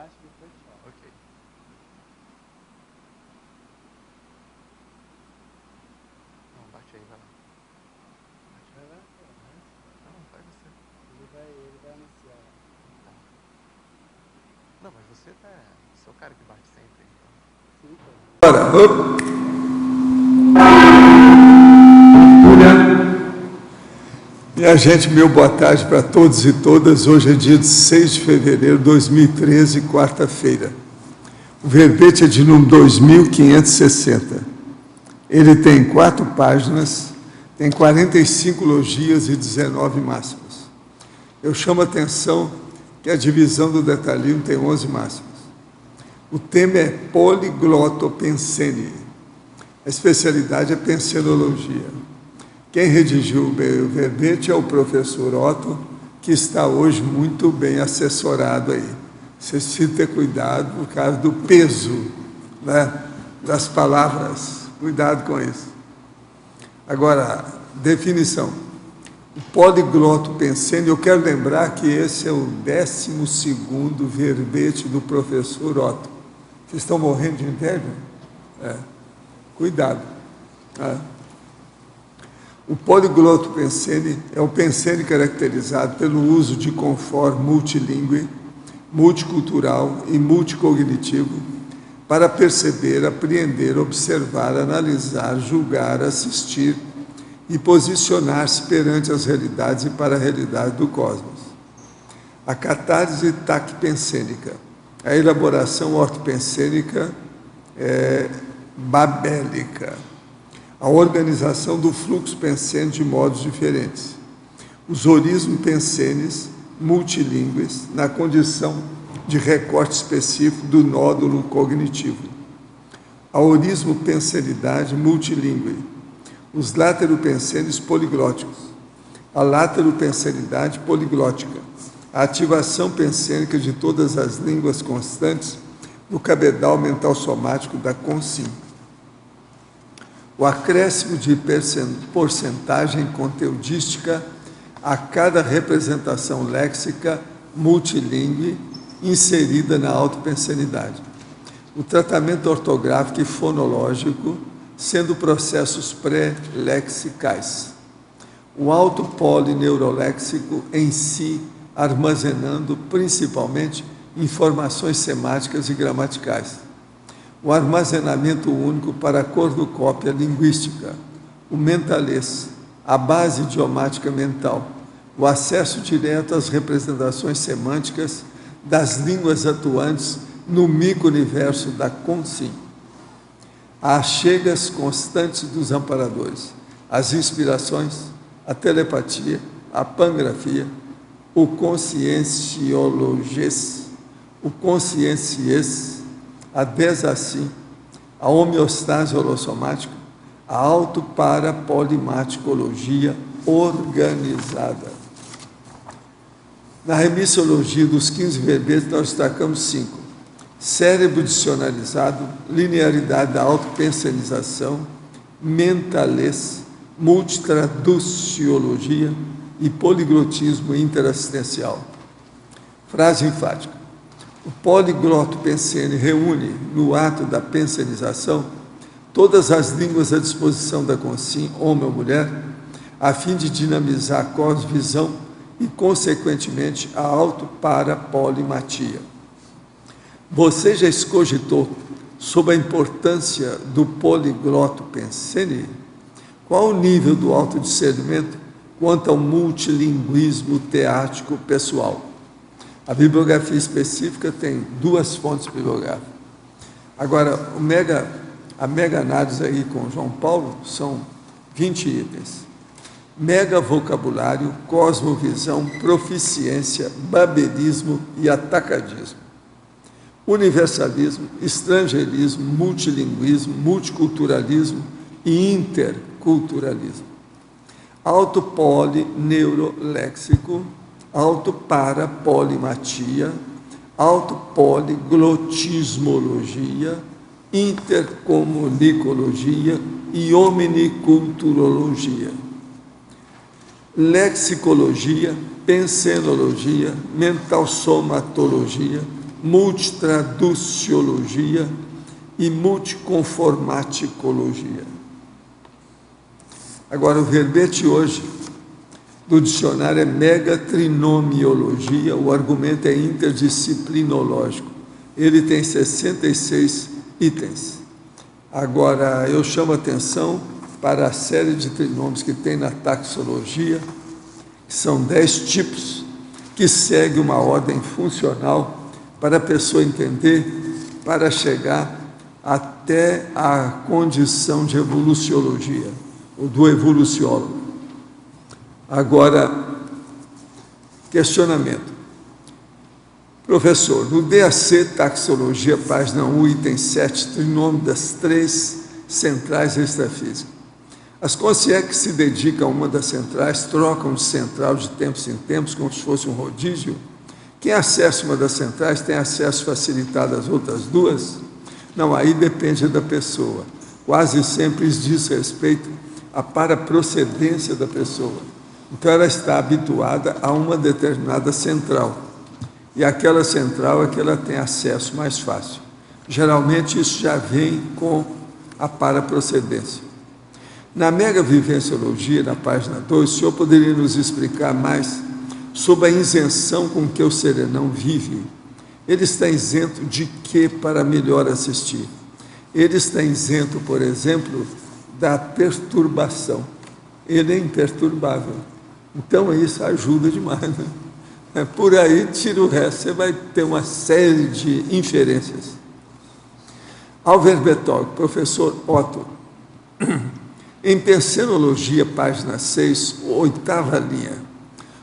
bate, depois tchau. Ok. Não, bate aí, vai lá. Vai lá, Não, vai você. ele vai anunciar. Tá. Não, mas você é o cara que bate sempre, então. Sim, pô. Bora. Minha gente, meu boa tarde para todos e todas. Hoje é dia 6 de fevereiro de 2013, quarta-feira. O verbete é de número 2560. Ele tem 4 páginas, tem 45 logias e 19 máximas. Eu chamo a atenção que a divisão do detalhismo tem 11 máximas. O tema é poliglotopensene. A especialidade é pensenologia. Quem redigiu o verbete é o professor Otto, que está hoje muito bem assessorado aí. Vocês precisam ter cuidado por causa do peso, né, das palavras. Cuidado com isso. Agora, definição. O poliglotopensene, eu quero lembrar que esse é o 12º verbete do professor Otto. Vocês estão morrendo de inveja? Cuidado. O poliglotopensene é o pensene caracterizado pelo uso de confort multilingüe, multicultural e multicognitivo para perceber, apreender, observar, analisar, julgar, assistir e posicionar-se perante as realidades e para a realidade do cosmos. A catárse tacpensênica, a elaboração ortopensênica babélica, a organização do fluxo pensene de modos diferentes, os orismos pensenes multilingües na condição de recorte específico do nódulo cognitivo, a orismopensenidade multilingüe, os lateropensenes poliglóticos, a lateropensenidade poliglótica, a ativação pensênica de todas as línguas constantes no cabedal mental somático da consim, o acréscimo de porcentagem conteudística a cada representação léxica multilingüe inserida na autopensenidade, o tratamento ortográfico e fonológico, sendo processos pré-lexicais, o autopolineuroléxico em si, armazenando principalmente informações semáticas e gramaticais, o armazenamento único para a cornucópia linguística, o mentalês, a base idiomática mental, o acesso direto às representações semânticas das línguas atuantes no micro-universo da consim, as chegas constantes dos amparadores, as inspirações, a telepatia, a pangrafia, o conscienciologês, o consciencies, a desassim, a homeostase holossomática, a autoparapolimaticologia organizada. Na remissiologia dos 15 verbetes, nós destacamos 5. Cérebro dicionalizado, linearidade da autopensenização, mentalês, multitraduciologia e poliglotismo interassistencial. Frase enfática. O poliglotopensene reúne, no ato da pensenização, todas as línguas à disposição da consim, homem ou mulher, a fim de dinamizar a cosvisão e, consequentemente, a autoparapolimatia. Você já escogitou sobre a importância do poliglotopensene? Qual o nível do autodiscernimento quanto ao multilinguismo teático pessoal? A bibliografia específica tem 2 fontes bibliográficas. Agora, a mega análise aí com João Paulo são 20 itens. Mega vocabulário, cosmovisão, proficiência, babelismo e atacadismo. Universalismo, estrangeirismo, multilinguismo, multiculturalismo e interculturalismo. Autopolineuroléxico, autoparapolimatia, autopoliglotismologia, intercomunicologia e omniculturologia. Lexicologia, pensenologia, mentalsomatologia, multitraduciologia e multiconformaticologia. Agora, o verbete hoje do dicionário é megatrinomiologia, o argumento é interdisciplinológico. Ele tem 66 itens. Agora, eu chamo a atenção para a série de trinômios que tem na taxologia, que são 10 tipos, que segue uma ordem funcional para a pessoa entender, para chegar até a condição de evoluciologia, ou do evoluciólogo. Agora, questionamento. Professor, no DAC Taxologia, página 1, item 7, trinômio das 3 centrais extrafísicas. As consciências que se dedicam a uma das centrais trocam de central de tempos em tempos, como se fosse um rodízio. Quem acessa uma das centrais tem acesso facilitado às outras duas? Não, aí depende da pessoa. Quase sempre isso diz respeito à paraprocedência da pessoa. Então, ela está habituada a uma determinada central. E aquela central é que ela tem acesso mais fácil. Geralmente, isso já vem com a paraprocedência. Na megavivenciologia, na página 2, o senhor poderia nos explicar mais sobre a isenção com que o serenão vive? Ele está isento de quê para melhor assistir? Ele está isento, por exemplo, da perturbação. Ele é imperturbável. Então, isso ajuda demais, né? Por aí, tira o resto, você vai ter uma série de inferências. Ao verbetólogo, professor Otto, em Pensenologia, página 6, 8ª linha,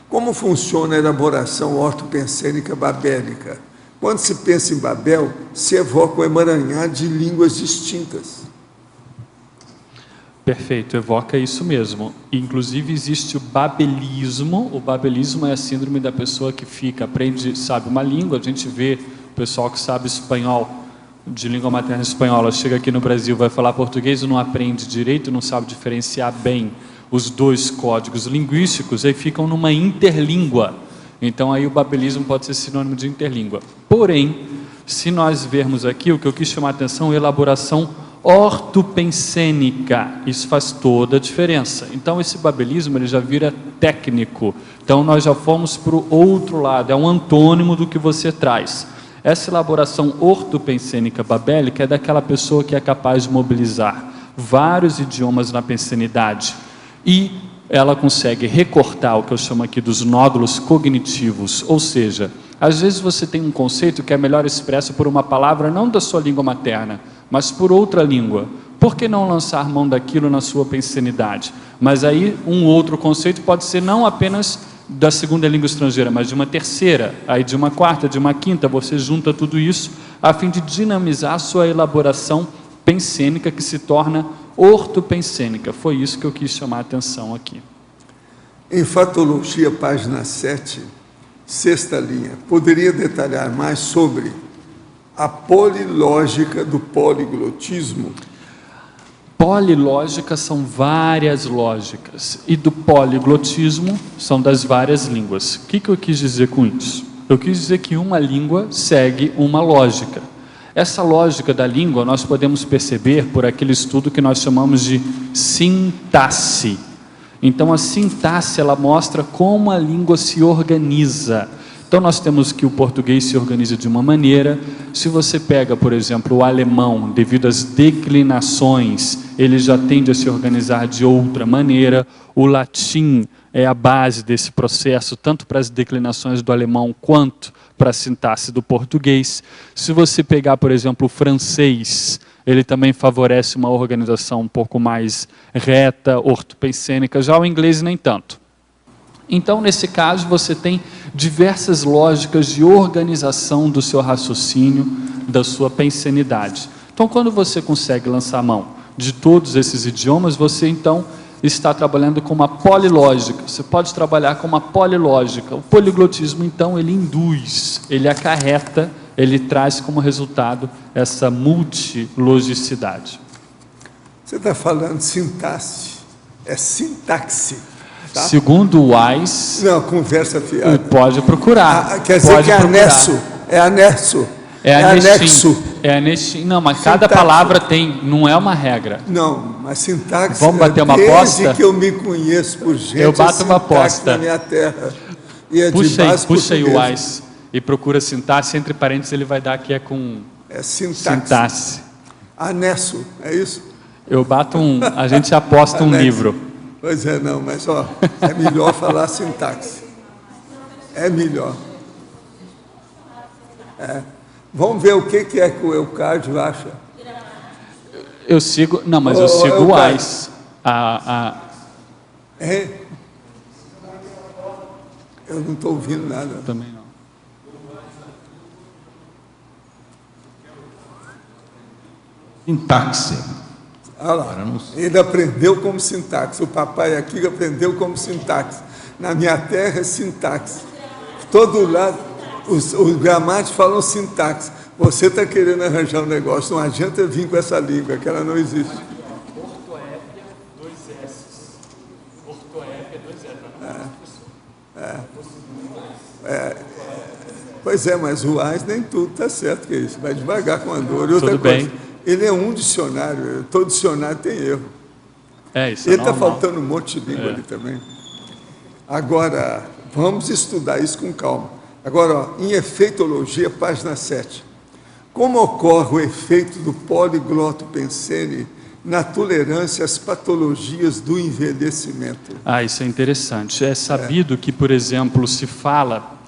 como funciona a elaboração ortopensênica babélica? Quando se pensa em Babel, se evoca um emaranhado de línguas distintas. Perfeito, evoca isso mesmo. Inclusive existe o babelismo. O babelismo é a síndrome da pessoa que aprende, sabe uma língua. A gente vê o pessoal que sabe espanhol, de língua materna espanhola, chega aqui no Brasil, vai falar português e não aprende direito, não sabe diferenciar bem os dois códigos linguísticos, aí ficam numa interlíngua. Então aí o babelismo pode ser sinônimo de interlíngua. Porém, se nós vermos aqui, o que eu quis chamar a atenção é a elaboração ortopensênica. Isso faz toda a diferença. Então esse babelismo ele já vira técnico. Então nós já fomos para o outro lado, é um antônimo do que você traz. Essa elaboração ortopensênica babélica é daquela pessoa que é capaz de mobilizar vários idiomas na pensenidade e ela consegue recortar o que eu chamo aqui dos nódulos cognitivos, ou seja, às vezes você tem um conceito que é melhor expresso por uma palavra não da sua língua materna, mas por outra língua. Por que não lançar mão daquilo na sua pensenidade? Mas aí um outro conceito pode ser não apenas da segunda língua estrangeira, mas de uma terceira, aí de uma quarta, de uma quinta, você junta tudo isso a fim de dinamizar a sua elaboração pensênica que se torna ortopensênica. Foi isso que eu quis chamar a atenção aqui. Em Fatologia, página 7, 6ª linha, poderia detalhar mais sobre a polilógica do poliglotismo? Polilógica são várias lógicas, e do poliglotismo são das várias línguas. O que eu quis dizer com isso? Eu quis dizer que uma língua segue uma lógica. Essa lógica da língua nós podemos perceber por aquele estudo que nós chamamos de sintaxe. Então a sintaxe ela mostra como a língua se organiza. Então nós temos que o português se organiza de uma maneira. Se você pega, por exemplo, o alemão, devido às declinações, ele já tende a se organizar de outra maneira. O latim é a base desse processo, tanto para as declinações do alemão quanto para a sintaxe do português. Se você pegar, por exemplo, o francês, ele também favorece uma organização um pouco mais reta, ortopensênica, já o inglês nem tanto. Então, nesse caso, você tem diversas lógicas de organização do seu raciocínio, da sua pensenidade. Então, quando você consegue lançar a mão de todos esses idiomas, você, então, está trabalhando com uma polilógica. Você pode trabalhar com uma polilógica. O poliglotismo, então, ele induz, ele acarreta, ele traz como resultado essa multilogicidade. Você está falando sintaxe, é sintaxe. Tá? Segundo o Wise... Não, conversa fiada. Pode procurar. Quer dizer que é É anexo. É anexo. anexim. É anexim. Não, mas cada Sintaxe. palavra tem, não é uma regra. Não, mas sintaxe. Vamos bater uma desde aposta? que eu me conheço por gente, Eu bato uma sintaxe aposta. na minha terra. E é de Puxa base aí o portuguesa. AIS e procura sintaxe, entre parênteses ele vai dar que é com É sintaxe. Anexo, é isso? Eu bato a gente aposta um Anexo. livro. Pois é, não, mas ó, é melhor falar sintaxe. É melhor. Vamos ver o que é que o Eucádio acha. Eu sigo, não, mas Ô, eu sigo o Eucádio. AIS. Hein? Eu não estou ouvindo nada. Também não. Sintaxe. Olha lá, ele aprendeu como sintaxe. O papai aqui aprendeu como sintaxe. Na minha terra é sintaxe. Todo lado, os gramáticos falam sintaxe. Você está querendo arranjar um negócio, não adianta vir com essa língua, que ela não existe. Ortoépia, 2 S. Ortoépia, 2 S. Pois é, mas o AIS nem tudo está certo que é isso. Vai devagar com a dor. E outra Tudo coisa, bem. ele é um dicionário, todo dicionário tem erro. Isso Ele é está normal. faltando um monte de língua ali também. Agora, vamos estudar isso com calma. Agora, ó, em efeitologia, página 7. Como ocorre o efeito do poligloto pensene na tolerância às patologias do envelhecimento? Isso é interessante. É sabido que, por exemplo, se fala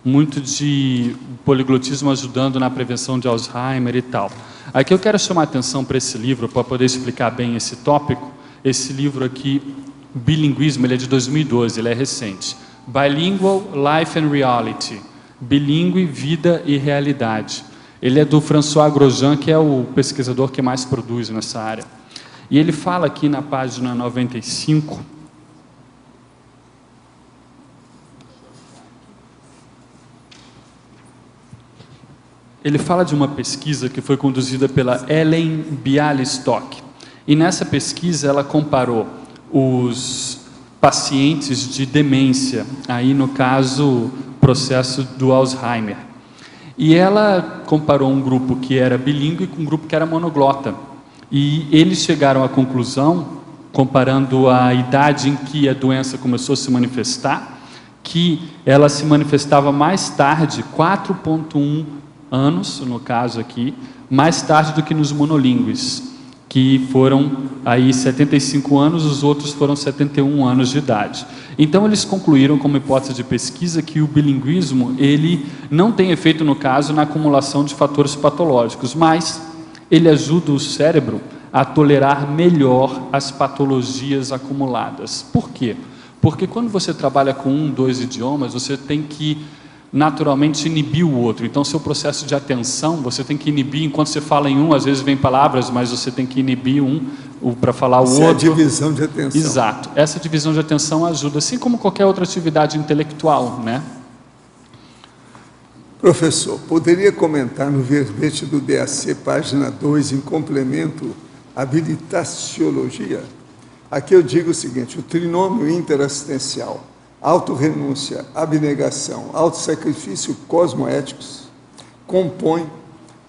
muito de poliglotismo ajudando na prevenção de Alzheimer e tal. Aqui eu quero chamar a atenção para esse livro, para poder explicar bem esse tópico. Esse livro aqui, Bilinguismo, ele é de 2012, ele é recente. Bilingual Life and Reality. Bilíngue, Vida e Realidade. Ele é do François Grosjean, que é o pesquisador que mais produz nessa área. E ele fala aqui na página 95... Ele fala de uma pesquisa que foi conduzida pela Ellen Bialystok. E nessa pesquisa ela comparou os pacientes de demência, aí no caso, processo do Alzheimer. E ela comparou um grupo que era bilíngue com um grupo que era monoglota. E eles chegaram à conclusão, comparando a idade em que a doença começou a se manifestar, que ela se manifestava mais tarde, 4,1 anos, no caso aqui, mais tarde do que nos monolíngues, que foram aí 75 anos, os outros foram 71 anos de idade. Então eles concluíram como hipótese de pesquisa que o bilinguismo, ele não tem efeito no caso na acumulação de fatores patológicos, mas ele ajuda o cérebro a tolerar melhor as patologias acumuladas. Por quê? Porque quando você trabalha com 2 idiomas, você tem que naturalmente inibir o outro. Então, seu processo de atenção, você tem que inibir, enquanto você fala em um, às vezes vem palavras, mas você tem que inibir para falar o outro. Isso é a divisão de atenção. Exato. Essa divisão de atenção ajuda, assim como qualquer outra atividade intelectual, né? Professor, poderia comentar no verbete do DAC, página 2, em complemento, habilitaciologia? Aqui eu digo o seguinte, o trinômio interassistencial, autorrenúncia, abnegação, autossacrifício cosmoéticos, compõe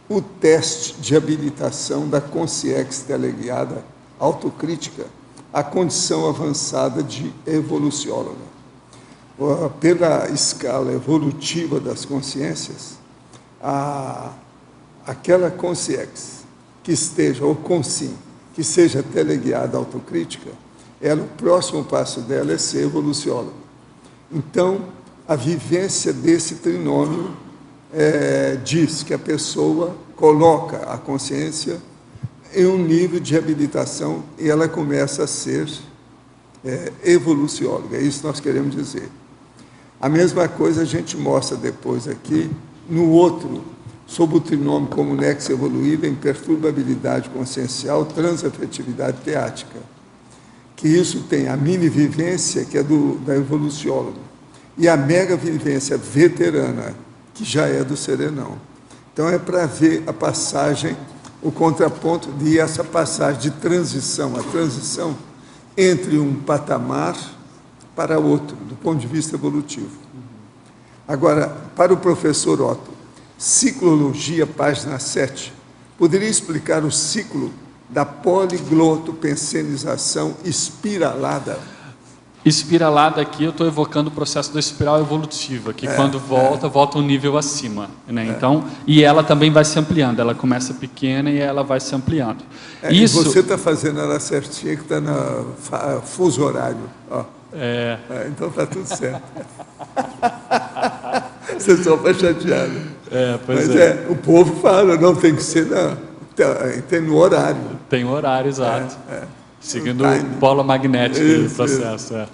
o teste de habilitação da consciência teleguiada autocrítica, a condição avançada de evolucióloga. Pela escala evolutiva das consciências, aquela consciência que esteja, ou consim, que seja teleguiada autocrítica, o próximo passo dela é ser evolucióloga. Então, a vivência desse trinômio diz que a pessoa coloca a consciência em um nível de habilitação e ela começa a ser evolucióloga. É isso que nós queremos dizer. A mesma coisa a gente mostra depois aqui, no outro, sob o trinômio como nexo evoluído em perturbabilidade consciencial, transafetividade teática. Que isso tem a mini-vivência, que é da evolucióloga, e a mega-vivência veterana, que já é do serenão. Então, é para ver a passagem, o contraponto de essa passagem de transição, a transição entre um patamar para outro, do ponto de vista evolutivo. Agora, para o professor Otto, Ciclologia, página 7. Poderia explicar o ciclo da poliglotopensenização espiralada? Espiralada aqui, eu estou evocando o processo da espiral evolutiva, que quando volta um nível acima. Né? Então, e ela também vai se ampliando, ela começa pequena e ela vai se ampliando. Isso... E você está fazendo ela certinha, que está no fuso horário. Ó. Então está tudo certo. Vocês estão para chateado. Mas o povo fala, não, tem que ser tem no horário. Tem um horário, exato. Seguindo o polo magnético do processo.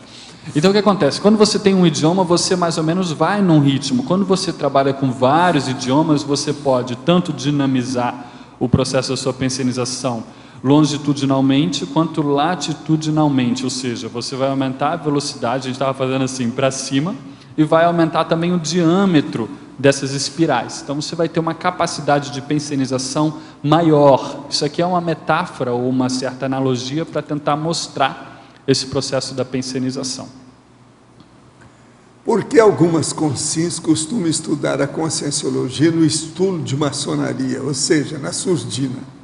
Então, o que acontece? Quando você tem um idioma, você mais ou menos vai num ritmo. Quando você trabalha com vários idiomas, você pode tanto dinamizar o processo da sua pensenização longitudinalmente quanto latitudinalmente, ou seja, você vai aumentar a velocidade, a gente estava fazendo assim, para cima, e vai aumentar também o diâmetro dessas espirais. Então, você vai ter uma capacidade de pensenização maior. Isso aqui é uma metáfora ou uma certa analogia para tentar mostrar esse processo da pensenização. Por que algumas consciências costumam estudar a conscienciologia no estudo de maçonaria, ou seja, na surdina?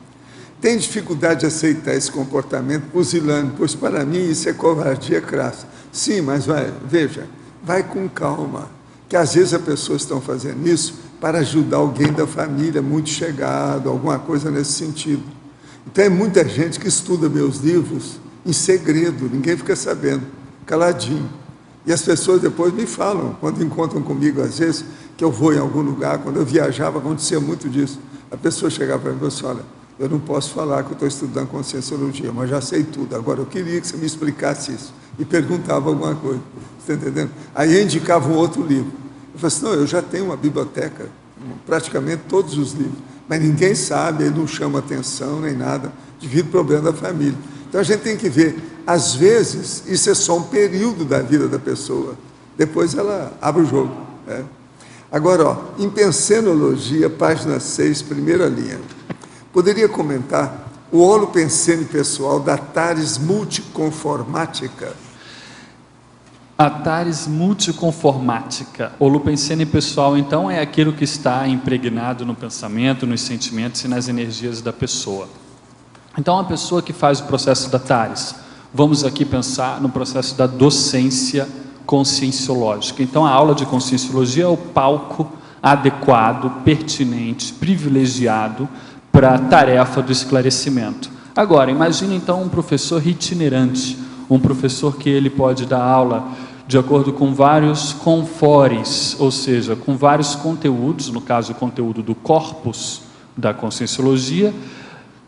Tem dificuldade de aceitar esse comportamento pusilânime, pois para mim isso é covardia crassa. Sim, mas vai com calma, que às vezes as pessoas estão fazendo isso para ajudar alguém da família muito chegado, alguma coisa nesse sentido. Então é muita gente que estuda meus livros em segredo, ninguém fica sabendo, caladinho. E as pessoas depois me falam, quando encontram comigo às vezes, que eu vou em algum lugar, quando eu viajava acontecia muito disso. A pessoa chegava para mim e falou assim, olha, eu não posso falar que eu estou estudando conscienciologia, mas já sei tudo, agora eu queria que você me explicasse isso. E perguntava alguma coisa, você está entendendo? Aí eu indicava um outro livro. Eu falei assim, não, eu já tenho uma biblioteca, praticamente todos os livros, mas ninguém sabe, ele não chama atenção nem nada, devido ao problema da família. Então a gente tem que ver, às vezes, isso é só um período da vida da pessoa, depois ela abre o jogo. Agora, em Pensenologia, página 6, primeira linha, poderia comentar o holopensene pessoal da Ataris multiconformática? Ataris multiconformática. Holopensene pessoal, então, é aquilo que está impregnado no pensamento, nos sentimentos e nas energias da pessoa. Então, a pessoa que faz o processo da Ataris, vamos aqui pensar no processo da docência conscienciológica. Então, a aula de conscienciologia é o palco adequado, pertinente, privilegiado para a tarefa do esclarecimento. Agora, imagine então um professor itinerante, um professor que ele pode dar aula de acordo com vários confores, ou seja, com vários conteúdos, no caso o conteúdo do corpus da conscienciologia,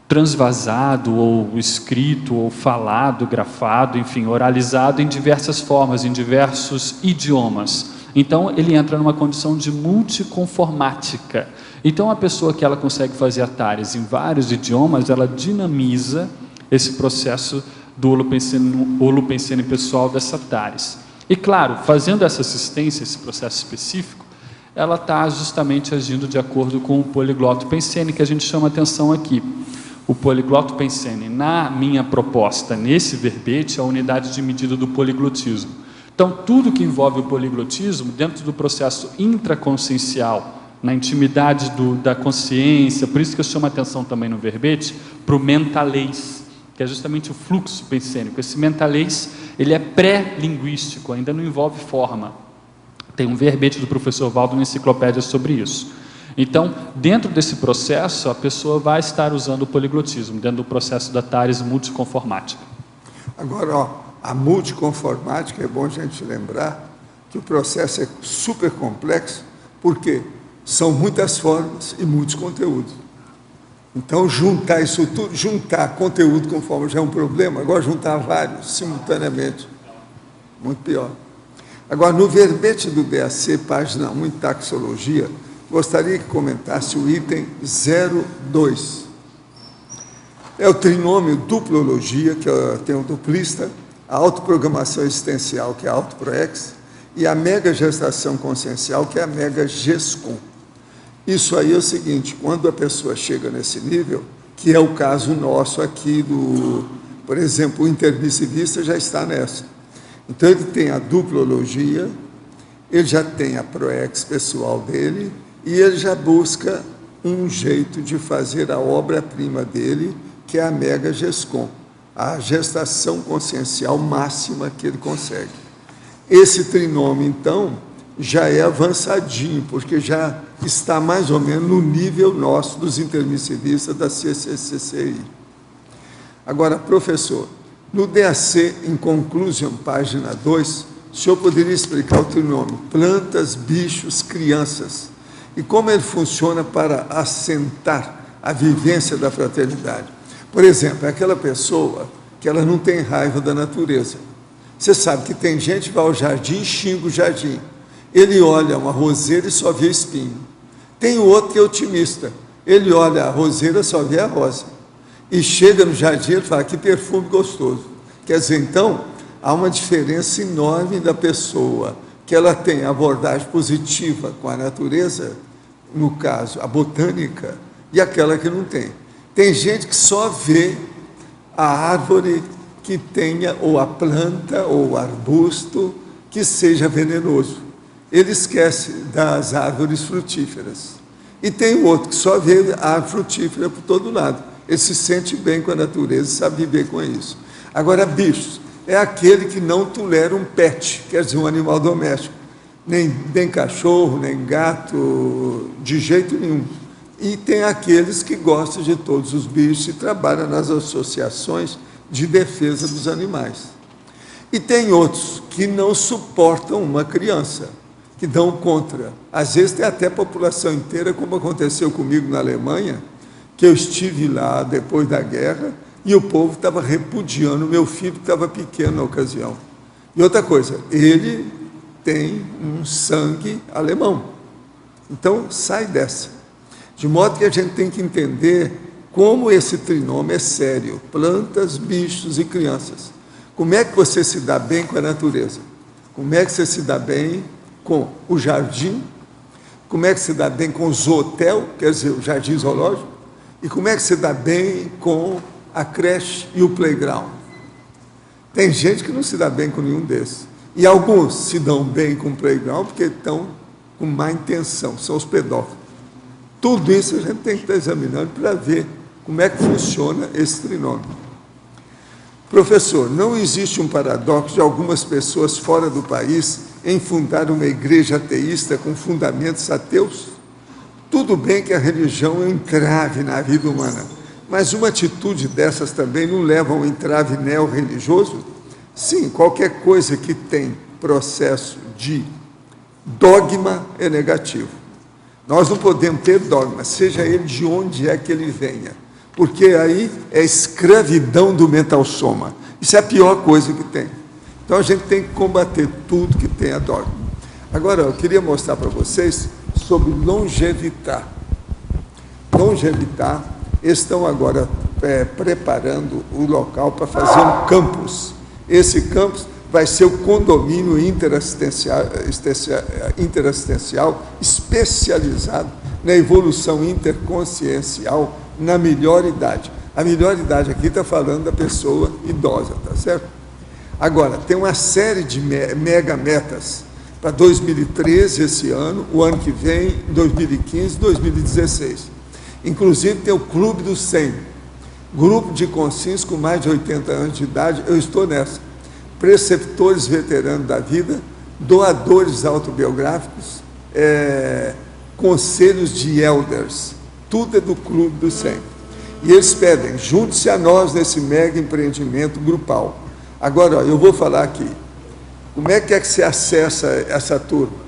transvasado, ou escrito, ou falado, grafado, enfim, oralizado em diversas formas, em diversos idiomas. Então, ele entra numa condição de multiconformática. Então, a pessoa que ela consegue fazer Ataris em vários idiomas, ela dinamiza esse processo do holopensene pessoal dessa Ataris. E, claro, fazendo essa assistência, esse processo específico, ela está justamente agindo de acordo com o poligloto pensene, que a gente chama atenção aqui. O poligloto pensene, na minha proposta, nesse verbete, é a unidade de medida do poliglotismo. Então, tudo que envolve o poliglotismo, dentro do processo intraconsciencial, na intimidade da consciência, por isso que eu chamo a atenção também no verbete, para o mentalês, que é justamente o fluxo pensênico. Esse mentalês, ele é pré-linguístico, ainda não envolve forma. Tem um verbete do professor Valdo na enciclopédia sobre isso. Então, dentro desse processo, a pessoa vai estar usando o poliglotismo, dentro do processo da Ataris multiconformática. Agora, a multiconformática, é bom a gente lembrar que o processo é super complexo, porque são muitas formas e muitos conteúdos. Então, juntar isso tudo, juntar conteúdo com forma já é um problema, agora juntar vários simultaneamente, muito pior. Agora, no verbete do DAC, página 1, em taxologia, gostaria que comentasse o item 02. É o trinômio duplologia, que tem o duplista, a autoprogramação existencial, que é a autoproex, e a mega-gestação consciencial, que é a mega-gescom. Isso aí é o seguinte, quando a pessoa chega nesse nível, que é o caso nosso aqui, por exemplo, o intermissivista já está nessa. Então, ele tem a duplologia, ele já tem a proex pessoal dele, e ele já busca um jeito de fazer a obra-prima dele, que é a Mega Gescom, a gestação consciencial máxima que ele consegue. Esse trinômio, então, já é avançadinho, porque já está mais ou menos no nível nosso dos intermissivistas da CCCI. Agora, professor, no DAC, em Conclusion, página 2, o senhor poderia explicar o trinômio plantas, bichos, crianças, e como ele funciona para assentar a vivência da fraternidade. Por exemplo, é aquela pessoa que ela não tem raiva da natureza. Você sabe que tem gente que vai ao jardim e xinga o jardim. Ele olha uma roseira e só vê espinho. Tem outro que é otimista. Ele olha a roseira e só vê a rosa. E chega no jardim e fala, que perfume gostoso. Quer dizer, então, há uma diferença enorme da pessoa que ela tem abordagem positiva com a natureza, no caso, a botânica, e aquela que não tem. Tem gente que só vê a árvore que tenha, ou a planta, ou o arbusto, que seja venenoso. Ele esquece das árvores frutíferas. E tem outro que só vê a árvore frutífera por todo lado. Ele se sente bem com a natureza e sabe viver com isso. Agora, bichos, é aquele que não tolera um pet, quer dizer, um animal doméstico. Nem cachorro, nem gato, de jeito nenhum. E tem aqueles que gostam de todos os bichos e trabalham nas associações de defesa dos animais. E tem outros que não suportam uma criança, que dão contra. Às vezes tem até população inteira, como aconteceu comigo na Alemanha, que eu estive lá depois da guerra e o povo estava repudiando o meu filho, que estava pequeno na ocasião. E outra coisa, ele tem um sangue alemão. Então, sai dessa. De modo que a gente tem que entender como esse trinômio é sério. Plantas, bichos e crianças. Como é que você se dá bem com a natureza? Como é que você se dá bem com o jardim? Como é que você se dá bem com o zootel, quer dizer, o jardim zoológico? E como é que você se dá bem com a creche e o playground? Tem gente que não se dá bem com nenhum desses. E alguns se dão bem com o playground porque estão com má intenção, são os pedófilos. Tudo isso a gente tem que estar examinando para ver como é que funciona esse trinômio. Professor, não existe um paradoxo de algumas pessoas fora do país em fundar uma igreja ateísta com fundamentos ateus? Tudo bem que a religião é um entrave na vida humana, mas uma atitude dessas também não leva a um entrave neo-religioso? Sim, qualquer coisa que tem processo de dogma é negativo. Nós não podemos ter dogma, seja ele de onde é que ele venha, porque aí é escravidão do mental soma. Isso é a pior coisa que tem. Então a gente tem que combater tudo que tenha dogma. Agora, eu queria mostrar para vocês sobre longevitar. Longevitar, estão agora preparando o local para fazer um campus. Esse campus vai ser o condomínio interassistencial especializado na evolução interconsciencial na melhor idade. A melhor idade aqui está falando da pessoa idosa, tá certo? Agora, tem uma série de mega metas para 2013, esse ano, o ano que vem, 2015, 2016. Inclusive, tem o Clube dos 100, grupo de consciências com mais de 80 anos de idade, eu estou nessa. Preceptores veteranos da vida, doadores autobiográficos, conselhos de elders, tudo é do Clube dos 100. E eles pedem, junte-se a nós nesse mega empreendimento grupal. Agora, ó, eu vou falar aqui, como é que você acessa essa turma?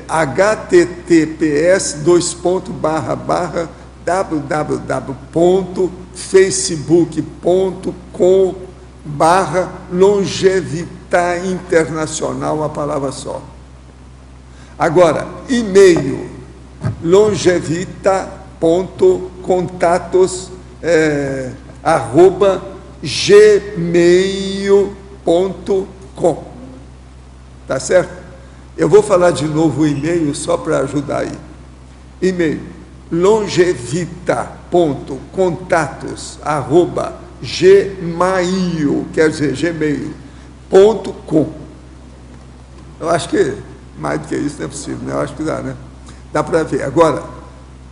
https://www.facebook.com/longevitar internacional, a palavra só. Agora, e-mail, longevita.contatos@gmail.com. Tá certo? Eu vou falar de novo o e-mail só para ajudar aí. E-mail, longevita.contatos@gmail, quer dizer, gmail.com. Eu acho que mais do que isso não é possível, né? Eu acho que dá, né? Dá para ver. Agora,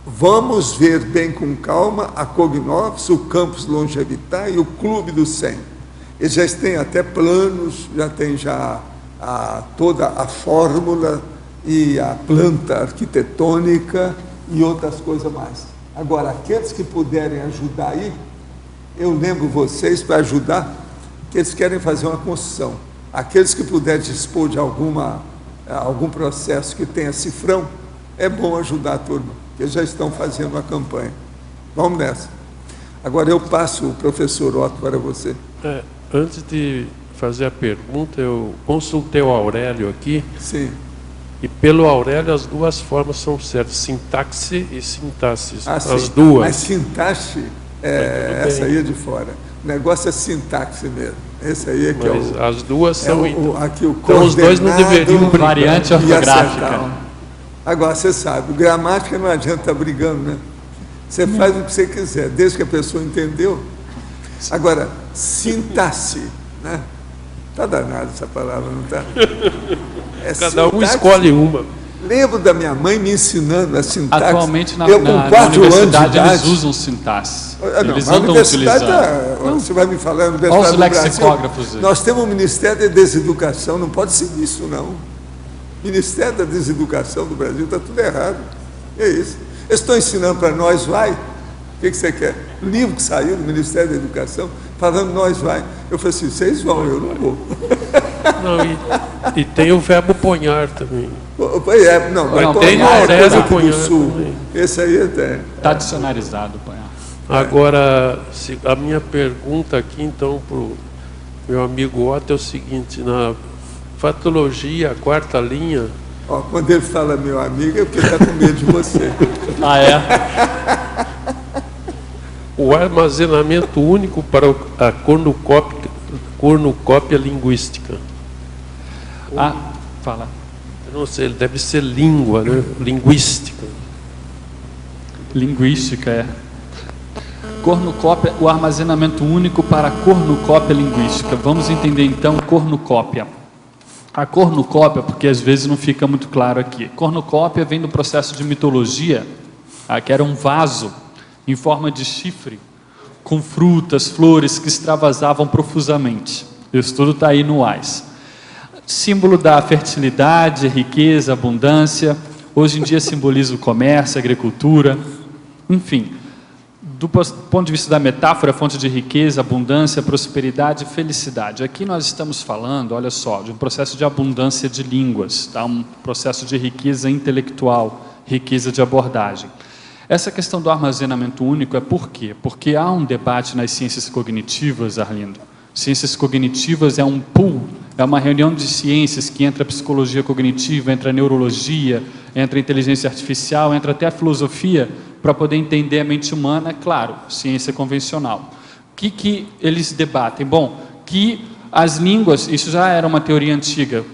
vamos ver bem com calma a Cognovs, o Campus Longevità e o Clube do 100. Eles já têm até planos, já tem toda a fórmula e a planta arquitetônica e outras coisas mais. Agora, aqueles que puderem ajudar aí, eu lembro vocês para ajudar, que eles querem fazer uma construção. Aqueles que puderem dispor de algum processo que tenha cifrão, é bom ajudar a turma, que eles já estão fazendo uma campanha. Vamos nessa. Agora eu passo o professor Otto para você. Antes de fazer a pergunta, eu consultei o Aurélio aqui. Sim. E pelo Aurélio as duas formas são certas, sintaxe e sintaxe. As sim. duas. Mas sintaxe, essa aí é de fora. O negócio é sintaxe mesmo. Esse aí é que mas as duas são aqui o então os dois não deveriam brigar. Variante ortográfica. Agora, você sabe, gramática não adianta estar brigando, né? Você faz o que você quiser, desde que a pessoa entendeu. Agora, sintaxe, né? Está danado essa palavra, não está? Cada um escolhe uma. Lembro da minha mãe me ensinando a sintaxe. Atualmente na anos universidade de idade, eles usam sintaxe. Eles andam utilizando. Você vai me falar, a Universidade Olha os lexicógrafos aí. Nós temos o Ministério da Deseducação, não pode ser isso, não. Ministério da Deseducação do Brasil está tudo errado. É isso. Eles estão ensinando para nós, vai. O que você quer? Livro que saiu do Ministério da Educação, falando nós, vai. Eu falei assim, vocês vão, eu não vou. Não, e tem o verbo ponhar também. Não, tem o Aurélio ponhar também. Esse aí até. Está dicionarizado, ponhar. Agora, a minha pergunta aqui, então, para o meu amigo Otto é o seguinte, na fatologia, a quarta linha... Quando ele fala meu amigo, é porque está com medo de você. Ah, é? O armazenamento único para a cornucópia linguística. Fala. Eu não sei, ele deve ser língua, né? Linguística. Linguística, é. Cornucópia, o armazenamento único para a cornucópia linguística. Vamos entender então cornucópia. A cornucópia, porque às vezes não fica muito claro aqui. Cornucópia vem do processo de mitologia, que era um vaso em forma de chifre, com frutas, flores que extravasavam profusamente. Isso tudo está aí no AIS. Símbolo da fertilidade, riqueza, abundância. Hoje em dia simboliza o comércio, a agricultura, enfim. Do ponto de vista da metáfora, fonte de riqueza, abundância, prosperidade e felicidade. Aqui nós estamos falando, olha só, de um processo de abundância de línguas, tá? Um processo de riqueza intelectual, riqueza de abordagem. Essa questão do armazenamento único é por quê? Porque há um debate nas ciências cognitivas, Arlindo. Ciências cognitivas é um pool, é uma reunião de ciências que entra a psicologia cognitiva, entra a neurologia, entra a inteligência artificial, entra até a filosofia, para poder entender a mente humana, é claro, ciência convencional. O que eles debatem? Bom, que as línguas, isso já era uma teoria antiga,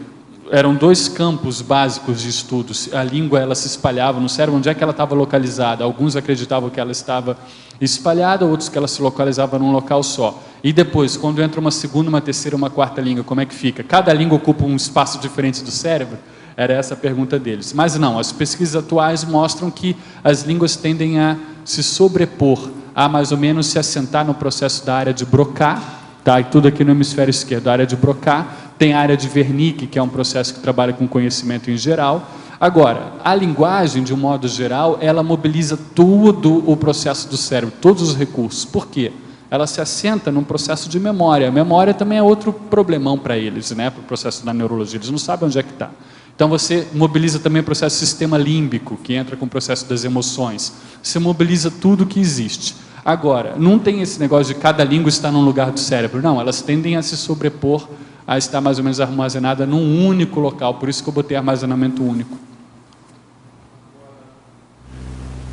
eram dois campos básicos de estudos. A língua, ela se espalhava no cérebro, onde é que ela estava localizada? Alguns acreditavam que ela estava espalhada, outros que ela se localizava num local só. E depois, quando entra uma segunda, uma terceira, uma quarta língua, como é que fica? Cada língua ocupa um espaço diferente do cérebro? Era essa a pergunta deles. Mas não, as pesquisas atuais mostram que as línguas tendem a se sobrepor, a mais ou menos se assentar no processo da área de Broca, tá? E tudo aqui no hemisfério esquerdo, a área de Broca, tem a área de Wernicke, que é um processo que trabalha com conhecimento em geral. Agora, a linguagem, de um modo geral, ela mobiliza todo o processo do cérebro, todos os recursos. Por quê? Ela se assenta num processo de memória. A memória também é outro problemão para eles, né? Para o processo da neurologia. Eles não sabem onde é que está. Então, você mobiliza também o processo do sistema límbico, que entra com o processo das emoções. Você mobiliza tudo que existe. Agora, não tem esse negócio de cada língua estar num lugar do cérebro. Não, elas tendem a se sobrepor, a estar mais ou menos armazenada num único local. Por isso que eu botei armazenamento único.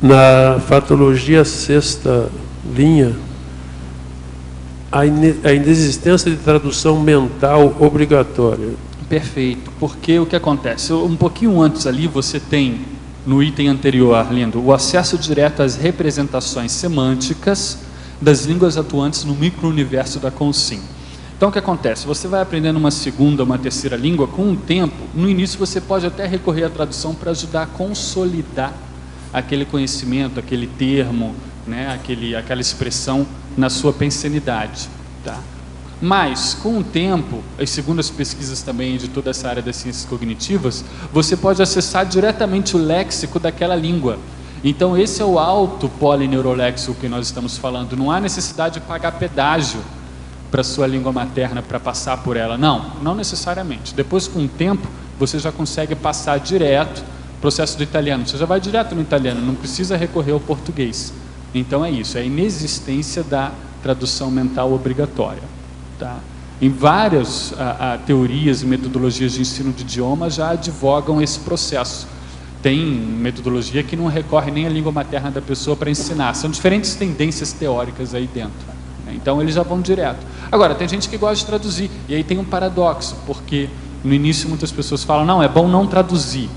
Na fatologia sexta linha, a inexistência de tradução mental obrigatória. Perfeito, porque o que acontece? Um pouquinho antes ali você tem, no item anterior, Arlindo, o acesso direto às representações semânticas das línguas atuantes no micro-universo da Consim. Então, o que acontece? Você vai aprendendo uma segunda, uma terceira língua, com o tempo, no início você pode até recorrer à tradução para ajudar a consolidar aquele conhecimento, aquele termo, né, aquela expressão na sua pensenidade. Tá? Mas, com o tempo, e segundo as pesquisas também de toda essa área das ciências cognitivas, você pode acessar diretamente o léxico daquela língua. Então, esse é o alto polineuroléxico que nós estamos falando. Não há necessidade de pagar pedágio para a sua língua materna para passar por ela. Não necessariamente. Depois, com o tempo, você já consegue passar direto o processo do italiano. Você já vai direto no italiano, não precisa recorrer ao português. Então, é isso, é a inexistência da tradução mental obrigatória. Tá? Em várias teorias e metodologias de ensino de idioma já advogam esse processo. Tem metodologia que não recorre nem à língua materna da pessoa para ensinar. São diferentes tendências teóricas aí dentro. Então, eles já vão direto. Agora, tem gente que gosta de traduzir. E aí tem um paradoxo, porque no início muitas pessoas falam, não, é bom não traduzir.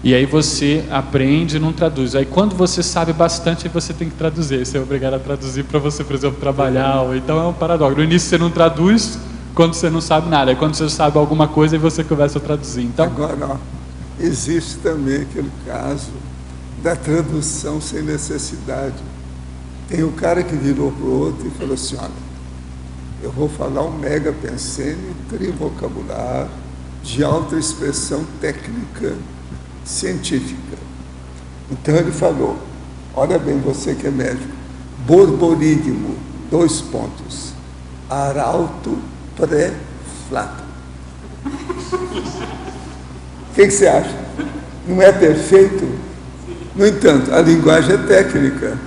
E aí você aprende e não traduz. Aí quando você sabe bastante, aí você tem que traduzir. Você é obrigado a traduzir para você, por exemplo, trabalhar. Então é um paradoxo. No início você não traduz quando você não sabe nada. Aí quando você sabe alguma coisa, aí você começa a traduzir. Então, agora, ó, existe também aquele caso da tradução sem necessidade. Tem um cara que virou para o outro e falou assim, olha, eu vou falar um mega pensene, trivocabular, de alta expressão técnica, científica. Então ele falou, olha bem, você que é médico, borborigmo, 2 pontos, arauto pré-flato. O que você acha? Não é perfeito? No entanto, a linguagem é técnica.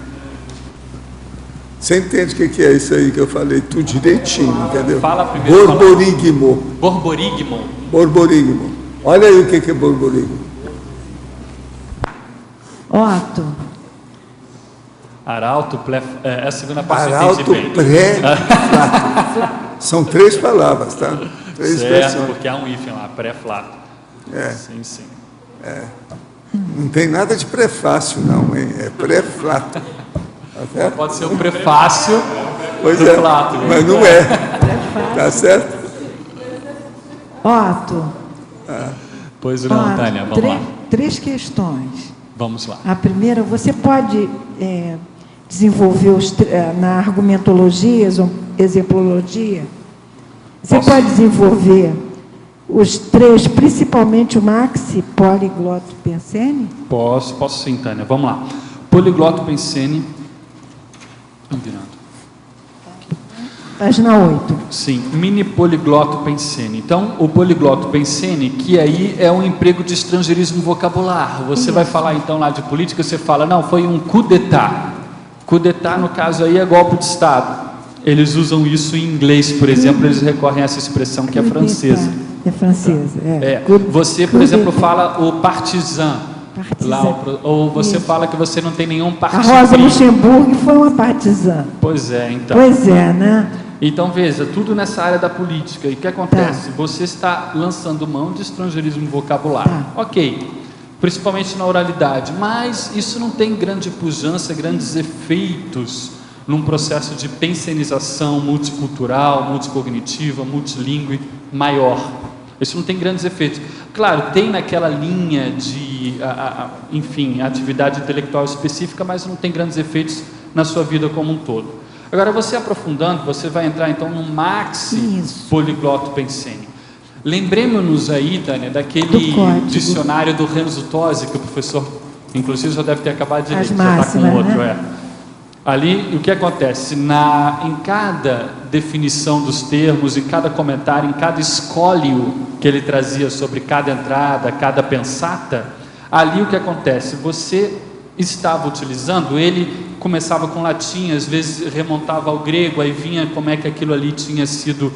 Você entende o que é isso aí que eu falei? Tudo direitinho, entendeu? Fala primeiro. Borborigmo. Borborigmo. Borborigmo. Olha aí o que é borborigmo. Otto. Arauto, é a segunda parte Arauto eu entendi bem. pré-flato. São 3 palavras, tá? 3 Certo, expressões. porque há um hífen lá, pré-flato. Sim. Não tem nada de prefácio, não, hein? É pré-flato. Tá certo? Pode ser o prefácio Pois do é, flato. mas não é. Tá certo? Otto. Pois não, Otto, Tânia, vamos lá. 3 questões. Vamos lá. A primeira, você pode desenvolver na argumentologia, exemplologia, você Posso. pode desenvolver os 3, principalmente o maxi, poligloto, pensene? Posso sim, Tânia. Vamos lá. Poligloto pensene. Virando. Página 8. Sim, mini poligloto pensene. Então, o poligloto pensene, que aí é um emprego de estrangeirismo vocabular. Você vai falar então lá de política, você fala, não, foi um coup d'état. Coup d'état, no caso aí, é golpe de Estado. Eles usam isso em inglês, por exemplo, eles recorrem a essa expressão que é francesa. É francesa, Você, por exemplo, fala o partisan. Lá, ou você Isso. fala que você não tem nenhum A partido. Rosa Luxemburgo foi uma partizã. Pois é, então. Pois é, né? Então, veja, tudo nessa área da política. E o que acontece? Você está lançando mão de estrangeirismo vocabular. Ok, principalmente na oralidade. Mas isso não tem grande pujança, grandes efeitos num processo de pensenização multicultural, multicognitiva, multilingüe maior. Isso não tem grandes efeitos. Claro, tem naquela linha de, enfim, atividade intelectual específica, mas não tem grandes efeitos na sua vida como um todo. Agora, você aprofundando, você vai entrar então no maxi poligloto pensene. Lembremos-nos aí, Tânia, daquele dicionário do Renzo Tosi, que o professor, inclusive, já deve ter acabado de ler, já está com outro, Ali, o que acontece? Em cada definição dos termos, em cada comentário, em cada escólio que ele trazia sobre cada entrada, cada pensata, ali o que acontece? Você estava utilizando, ele começava com latim, às vezes remontava ao grego, aí vinha como é que aquilo ali tinha sido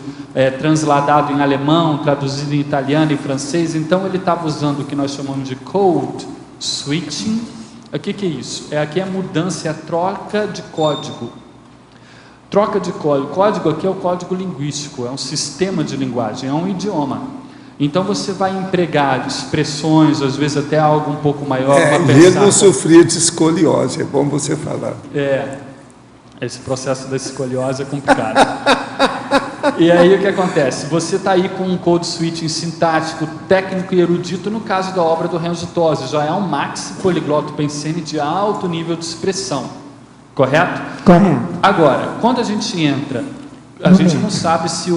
transladado em alemão, traduzido em italiano e francês, então ele estava usando o que nós chamamos de code switching. O que é isso? Aqui é a mudança, é a troca de código. Troca de código. Código aqui é o código linguístico, é um sistema de linguagem, é um idioma. Então você vai empregar expressões, às vezes até algo um pouco maior. E ele não sofria de escoliose, é bom você falar. Esse processo da escoliose é complicado. E aí o que acontece? Você está aí com um code switching sintático, técnico e erudito, no caso da obra do Renzo Tosi, já é um maxi poligloto pensene de alto nível de expressão, correto? Correto. Agora, quando a gente entra, a gente não sabe se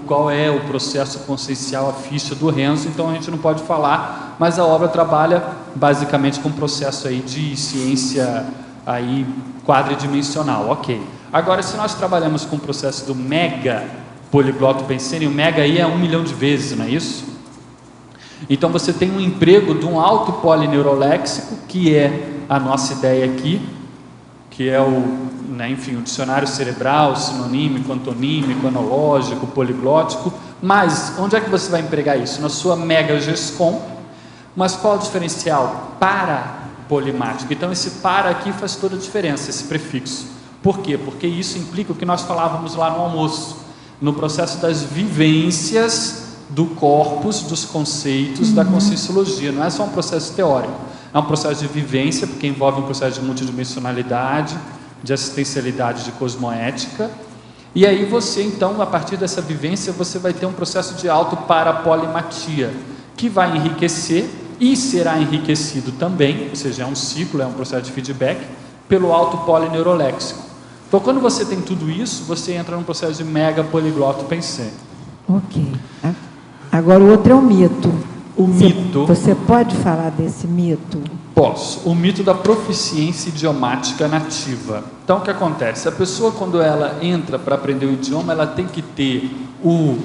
qual é o processo consciencial, a ficha do Renzo, então a gente não pode falar, mas a obra trabalha basicamente com um processo aí de ciência aí quadridimensional, ok. Agora, se nós trabalhamos com o processo do mega poligloto pensene, o mega aí é 1 milhão de vezes, não é isso? Então você tem um emprego de um alto polineuroléxico, que é a nossa ideia aqui, que é o dicionário cerebral, sinonímico, antonímico, analógico, poliglótico. Mas onde é que você vai empregar isso? Na sua mega GESCOM. Mas qual é o diferencial? Parapolimático. Então esse para aqui faz toda a diferença, esse prefixo. Por quê? Porque isso implica o que nós falávamos lá no almoço, no processo das vivências do corpus, dos conceitos da conscienciologia. Não é só um processo teórico, é um processo de vivência, porque envolve um processo de multidimensionalidade, de assistencialidade, de cosmoética. E aí você, então, a partir dessa vivência, você vai ter um processo de autoparapolimatia, que vai enriquecer e será enriquecido também, ou seja, é um ciclo, é um processo de feedback, pelo autopolineuroléxico. Então, quando você tem tudo isso, você entra num processo de mega poligloto pensene. Ok. Agora o outro é o mito. O mito... Você pode falar desse mito? Posso. O mito da proficiência idiomática nativa. Então, o que acontece? A pessoa, quando ela entra para aprender o idioma, ela tem que ter o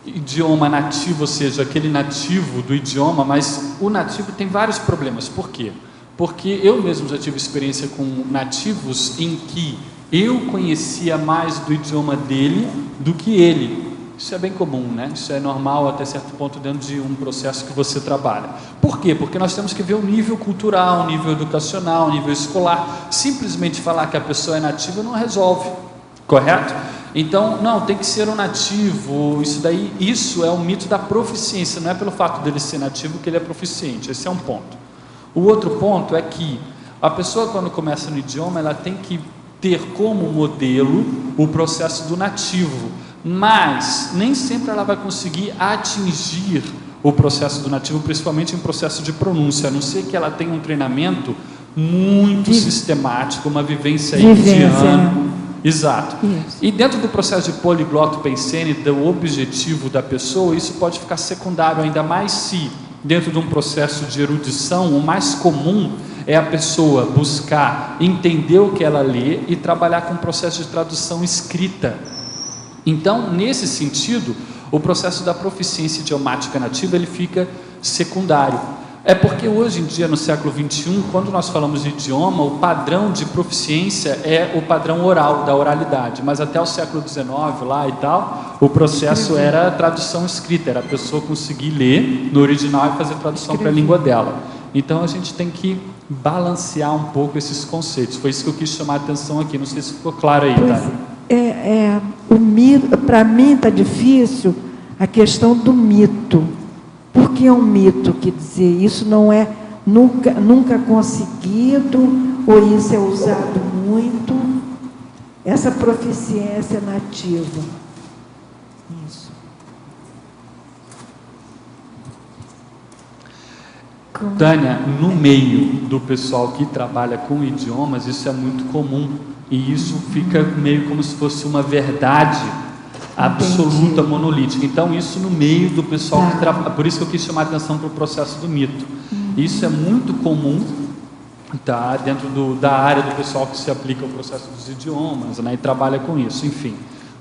idioma nativo, ou seja, aquele nativo do idioma, mas o nativo tem vários problemas. Por quê? Porque eu mesmo já tive experiência com nativos em que eu conhecia mais do idioma dele do que ele. Isso é bem comum, né? Isso é normal até certo ponto dentro de um processo que você trabalha. Por quê? Porque nós temos que ver o nível cultural, o nível educacional, o nível escolar. Simplesmente falar que a pessoa é nativa não resolve, correto? Então, não, tem que ser um nativo, isso é um mito da proficiência, não é pelo fato dele ser nativo que ele é proficiente, esse é um ponto. O outro ponto é que a pessoa, quando começa no idioma, ela tem que ter como modelo o processo do nativo, mas nem sempre ela vai conseguir atingir o processo do nativo, principalmente em processo de pronúncia, a não ser que ela tenha um treinamento muito sistemático, uma vivência aí de ano. Exato. Isso. E dentro do processo de poligloto pensene, do objetivo da pessoa, isso pode ficar secundário, ainda mais se, dentro de um processo de erudição, o mais comum é a pessoa buscar entender o que ela lê e trabalhar com o processo de tradução escrita. Então, nesse sentido, o processo da proficiência idiomática nativa ele fica secundário. É porque hoje em dia, no século XXI, quando nós falamos de idioma, o padrão de proficiência é o padrão oral, da oralidade. Mas até o século XIX lá e tal, o processo era tradução escrita, era a pessoa conseguir ler no original e fazer tradução para a língua dela. Então a gente tem que balancear um pouco esses conceitos. Foi isso que eu quis chamar a atenção aqui, não sei se ficou claro aí, tá? O mito, para mim está difícil a questão do mito. Por que é um mito? Quer dizer, isso não é nunca conseguido, ou isso é usado muito, essa proficiência nativa. Isso. Tânia, no meio do pessoal que trabalha com idiomas, isso é muito comum. E isso fica meio como se fosse uma verdade absoluta, monolítica. Então, isso no meio do pessoal que trabalha. Por isso que eu quis chamar a atenção para o processo do mito. Isso é muito comum, tá, dentro da área do pessoal que se aplica ao processo dos idiomas, né, e trabalha com isso. Enfim,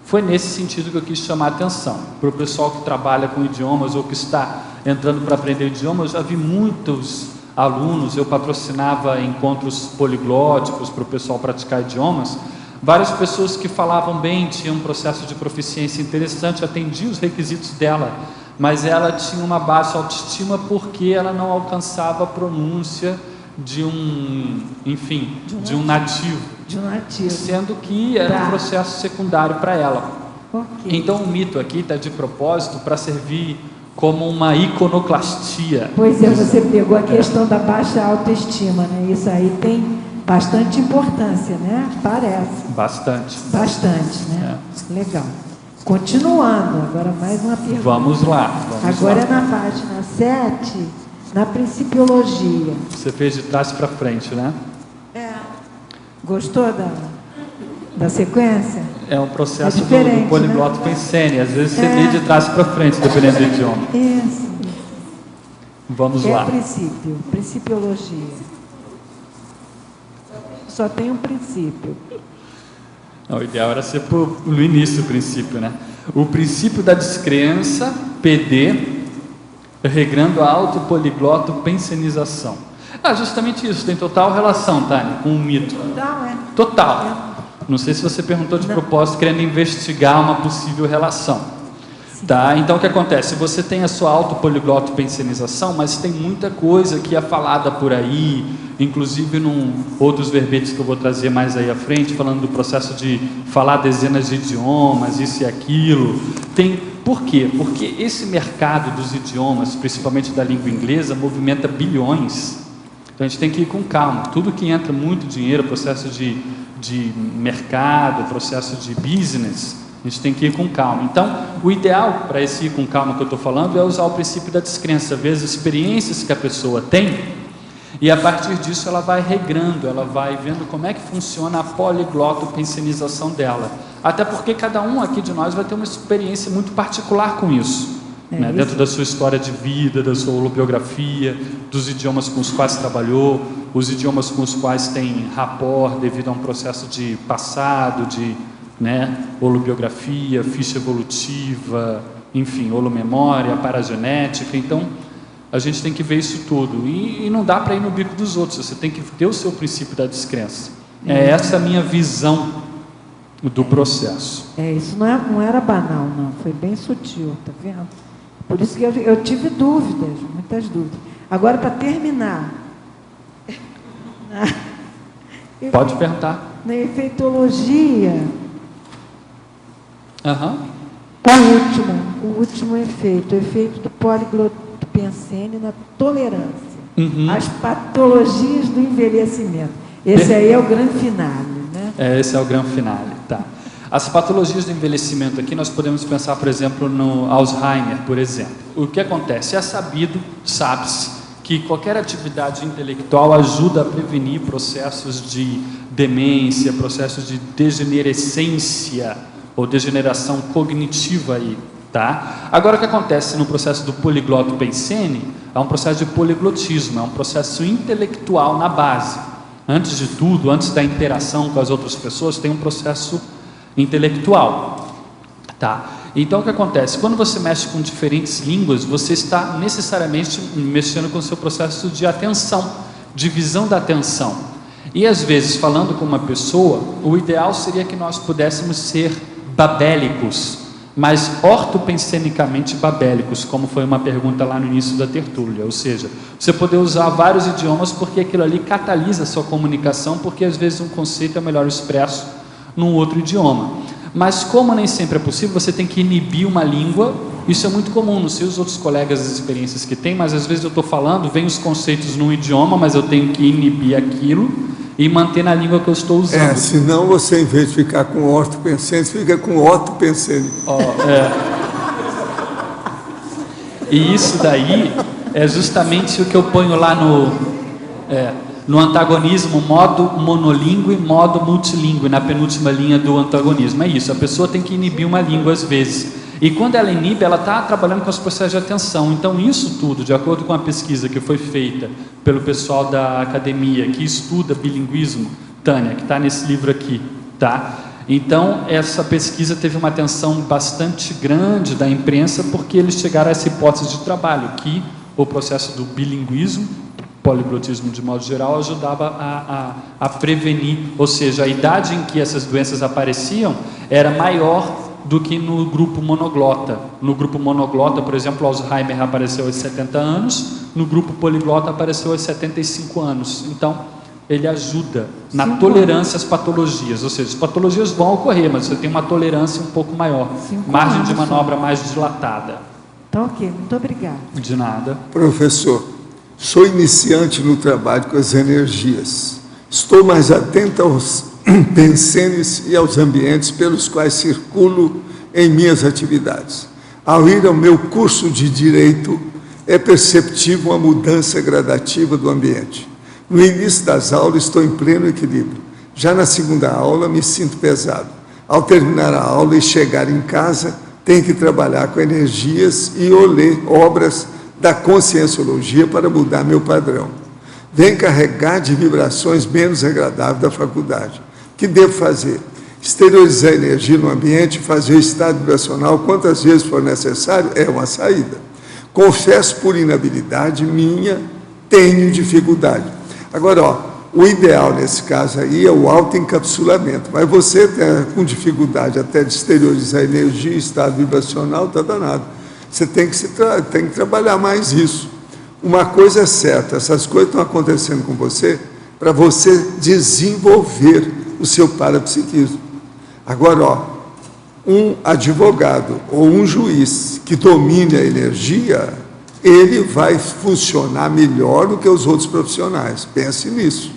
foi nesse sentido que eu quis chamar a atenção. Para o pessoal que trabalha com idiomas ou que está entrando para aprender idiomas, eu já vi muitos alunos, eu patrocinava encontros poliglóticos para o pessoal praticar idiomas, várias pessoas que falavam bem, tinham um processo de proficiência interessante, atendia os requisitos dela, mas ela tinha uma baixa autoestima porque ela não alcançava a pronúncia de um nativo. De um nativo. Sendo que era um processo secundário para ela. Okay. Então o mito aqui está de propósito para servir como uma iconoclastia. Pois é, você pegou a questão da baixa autoestima, né? Isso aí tem bastante importância, né? Parece. Bastante. Bastante, né? Legal. Continuando, agora mais uma pergunta. Vamos lá. Agora é na página 7, na principiologia. Você fez de trás para frente, né? Gostou da sequência? É um processo É diferente, do poligloto pensene. Às vezes você lê de trás para frente, dependendo do idioma. Isso. Vamos É lá. principiologia. Só tem um princípio. Não, o ideal era ser no início do princípio, né? O princípio da descrença, PD, regrando a autopoligloto pensenização. Justamente isso, tem total relação, Tânia, com o mito. Total. Não sei se você perguntou de propósito, querendo investigar uma possível relação. Tá? Então, o que acontece? Você tem a sua autopoligloto pensenização, mas tem muita coisa que é falada por aí, inclusive outros verbetes que eu vou trazer mais aí à frente, falando do processo de falar dezenas de idiomas, isso e aquilo. Por quê? Porque esse mercado dos idiomas, principalmente da língua inglesa, movimenta bilhões. Então, a gente tem que ir com calma. Tudo que entra muito dinheiro, processo de mercado, processo de business, a gente tem que ir com calma. Então, o ideal para esse ir com calma que eu estou falando é usar o princípio da descrença, ver as experiências que a pessoa tem, e a partir disso ela vai regrando, ela vai vendo como é que funciona a poligloto pensenização dela. Até porque cada um aqui de nós vai ter uma experiência muito particular com isso. Né? Dentro da sua história de vida, da sua holobiografia, dos idiomas com os quais trabalhou, os idiomas com os quais tem rapport devido a um processo de passado, de holobiografia, ficha evolutiva, enfim, holomemória, paragenética. Então, a gente tem que ver isso tudo. E não dá para ir no bico dos outros, você tem que ter o seu princípio da descrença. É essa a minha visão do processo. Isso não era banal, não. Foi bem sutil, tá vendo? Por isso que eu tive dúvidas, muitas dúvidas. Agora, para terminar... Pode perguntar. Na efeitologia... O último efeito, o efeito do poligloto pensene na tolerância. As patologias do envelhecimento. Esse aí é o grande finale, né? Esse é o grande finale, tá. As patologias do envelhecimento aqui, nós podemos pensar, por exemplo, no Alzheimer, por exemplo. O que acontece? É sabido, sabe-se, que qualquer atividade intelectual ajuda a prevenir processos de demência, processos de degenerescência ou degeneração cognitiva aí, tá? Agora, o que acontece no processo do poligloto pensene é um processo de poliglotismo, é um processo intelectual na base. Antes de tudo, antes da interação com as outras pessoas, tem um processo intelectual, tá? Então, o que acontece? Quando você mexe com diferentes línguas, você está necessariamente mexendo com o seu processo de atenção, divisão da atenção. E, às vezes, falando com uma pessoa, o ideal seria que nós pudéssemos ser babélicos, mas ortopensenicamente babélicos, como foi uma pergunta lá no início da tertúlia. Ou seja, você poder usar vários idiomas porque aquilo ali catalisa a sua comunicação, porque, às vezes, um conceito é melhor expresso num outro idioma. Mas como nem sempre é possível, você tem que inibir uma língua. Isso é muito comum, não sei os outros colegas, as experiências que têm, mas às vezes eu estou falando, vem os conceitos num idioma, mas eu tenho que inibir aquilo e manter na língua que eu estou usando. Senão você, em vez de ficar com ortopensene, fica com otopensene. E isso daí é justamente o que eu ponho lá no antagonismo, modo monolíngue e modo multilíngue, na penúltima linha do antagonismo. É isso, a pessoa tem que inibir uma língua às vezes. E quando ela inibe, ela está trabalhando com os processos de atenção. Então, isso tudo, de acordo com a pesquisa que foi feita pelo pessoal da academia, que estuda bilinguismo, Tânia, que está nesse livro aqui, tá? Então, essa pesquisa teve uma atenção bastante grande da imprensa, porque eles chegaram a essa hipótese de trabalho, que o processo do bilinguismo, poliglotismo de modo geral, ajudava a prevenir, ou seja, a idade em que essas doenças apareciam era maior do que no grupo monoglota. No grupo monoglota, por exemplo, Alzheimer apareceu aos 70 anos, no grupo poliglota apareceu aos 75 anos. Então, ele ajuda na tolerância às patologias, ou seja, as patologias vão ocorrer, mas você tem uma tolerância um pouco maior, margem de manobra mais dilatada. Então, ok, muito obrigada. De nada. Professor, sou iniciante no trabalho com as energias. Estou mais atento aos pensenes e aos ambientes pelos quais circulo em minhas atividades. Ao ir ao meu curso de Direito, é perceptível uma mudança gradativa do ambiente. No início das aulas, estou em pleno equilíbrio. Já na segunda aula, me sinto pesado. Ao terminar a aula e chegar em casa, tenho que trabalhar com energias e ler obras da Conscienciologia para mudar meu padrão. Venho carregar de vibrações menos agradáveis da faculdade. O que devo fazer? Exteriorizar a energia no ambiente, fazer o estado vibracional quantas vezes for necessário, é uma saída. Confesso por inabilidade minha, tenho dificuldade. Agora, o ideal nesse caso aí é o autoencapsulamento, mas você tem com dificuldade até de exteriorizar a energia, estado vibracional, está danado. Você tem que trabalhar mais isso. Uma coisa é certa, essas coisas estão acontecendo com você para você desenvolver o seu parapsiquismo. Agora, um advogado ou um juiz que domine a energia, ele vai funcionar melhor do que os outros profissionais. Pense nisso.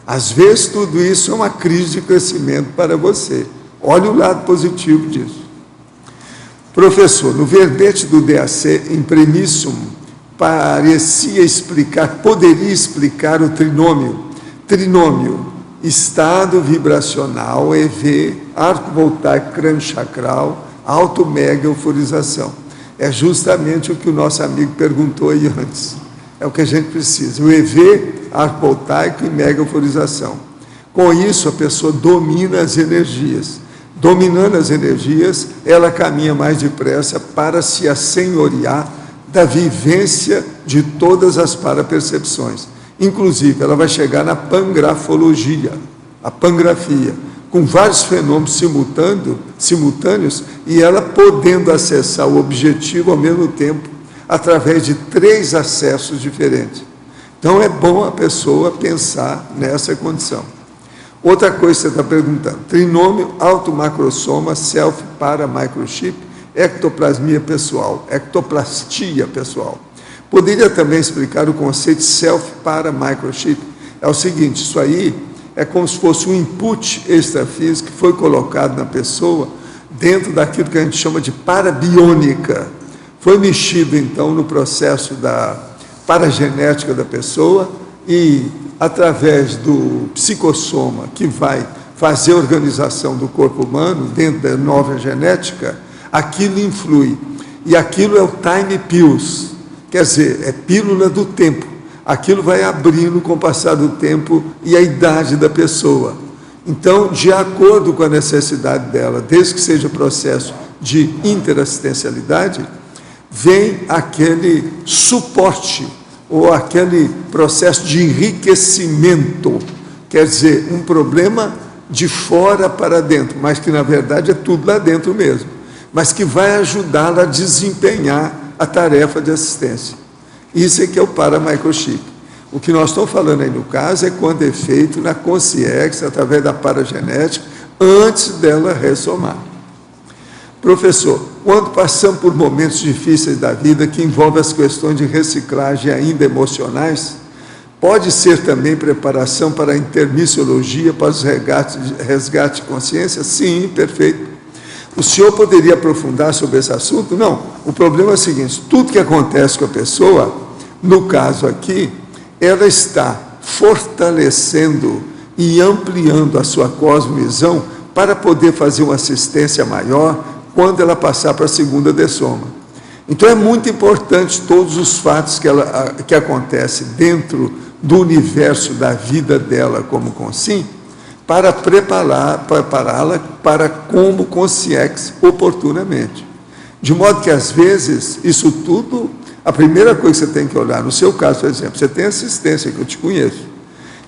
Às vezes, tudo isso é uma crise de crescimento para você. Olhe o lado positivo disso. Professor, no verbete do DAC, impremissum, poderia explicar o trinômio. Trinômio, estado vibracional, EV, arco voltaico crânio-chacral, auto-mega euforização. É justamente o que o nosso amigo perguntou aí antes. É o que a gente precisa. O EV, arco voltaico e mega euforização. Com isso, a pessoa domina as energias. Dominando as energias, ela caminha mais depressa para se assenhorear da vivência de todas as parapercepções. Inclusive, ela vai chegar na pangrafologia, a pangrafia, com vários fenômenos simultâneos, e ela podendo acessar o objetivo ao mesmo tempo, através de 3 acessos diferentes. Então, é bom a pessoa pensar nessa condição. Outra coisa que você está perguntando, trinômio, automacrosoma, self para microchip, ectoplasmia pessoal, ectoplastia pessoal. Poderia também explicar o conceito self para microchip? É o seguinte, isso aí é como se fosse um input extrafísico que foi colocado na pessoa dentro daquilo que a gente chama de parabiônica. Foi mexido, então, no processo da paragenética da pessoa e, através do psicossoma, que vai fazer a organização do corpo humano dentro da nova genética, aquilo influi. E aquilo é o time pills, quer dizer, é pílula do tempo. Aquilo vai abrindo com o passar do tempo e a idade da pessoa. Então, de acordo com a necessidade dela, desde que seja processo de interassistencialidade, vem aquele suporte ou aquele processo de enriquecimento, quer dizer, um problema de fora para dentro, mas que na verdade é tudo lá dentro mesmo, mas que vai ajudá-la a desempenhar a tarefa de assistência. Isso é que é o paramicrochip. O que nós estamos falando aí no caso é quando é feito na consciência, através da paragenética, antes dela ressomar. Professor, quando passamos por momentos difíceis da vida que envolvem as questões de reciclagem ainda emocionais, pode ser também preparação para a intermissiologia, para os resgate de consciência? Sim, perfeito. O senhor poderia aprofundar sobre esse assunto? Não. O problema é o seguinte, tudo que acontece com a pessoa, no caso aqui, ela está fortalecendo e ampliando a sua cosmovisão para poder fazer uma assistência maior quando ela passar para a segunda dessoma. Então, é muito importante todos os fatos que acontecem dentro do universo da vida dela como consim, para prepará-la para como consciência oportunamente. De modo que, às vezes, isso tudo, a primeira coisa que você tem que olhar, no seu caso, por exemplo, você tem assistência, que eu te conheço.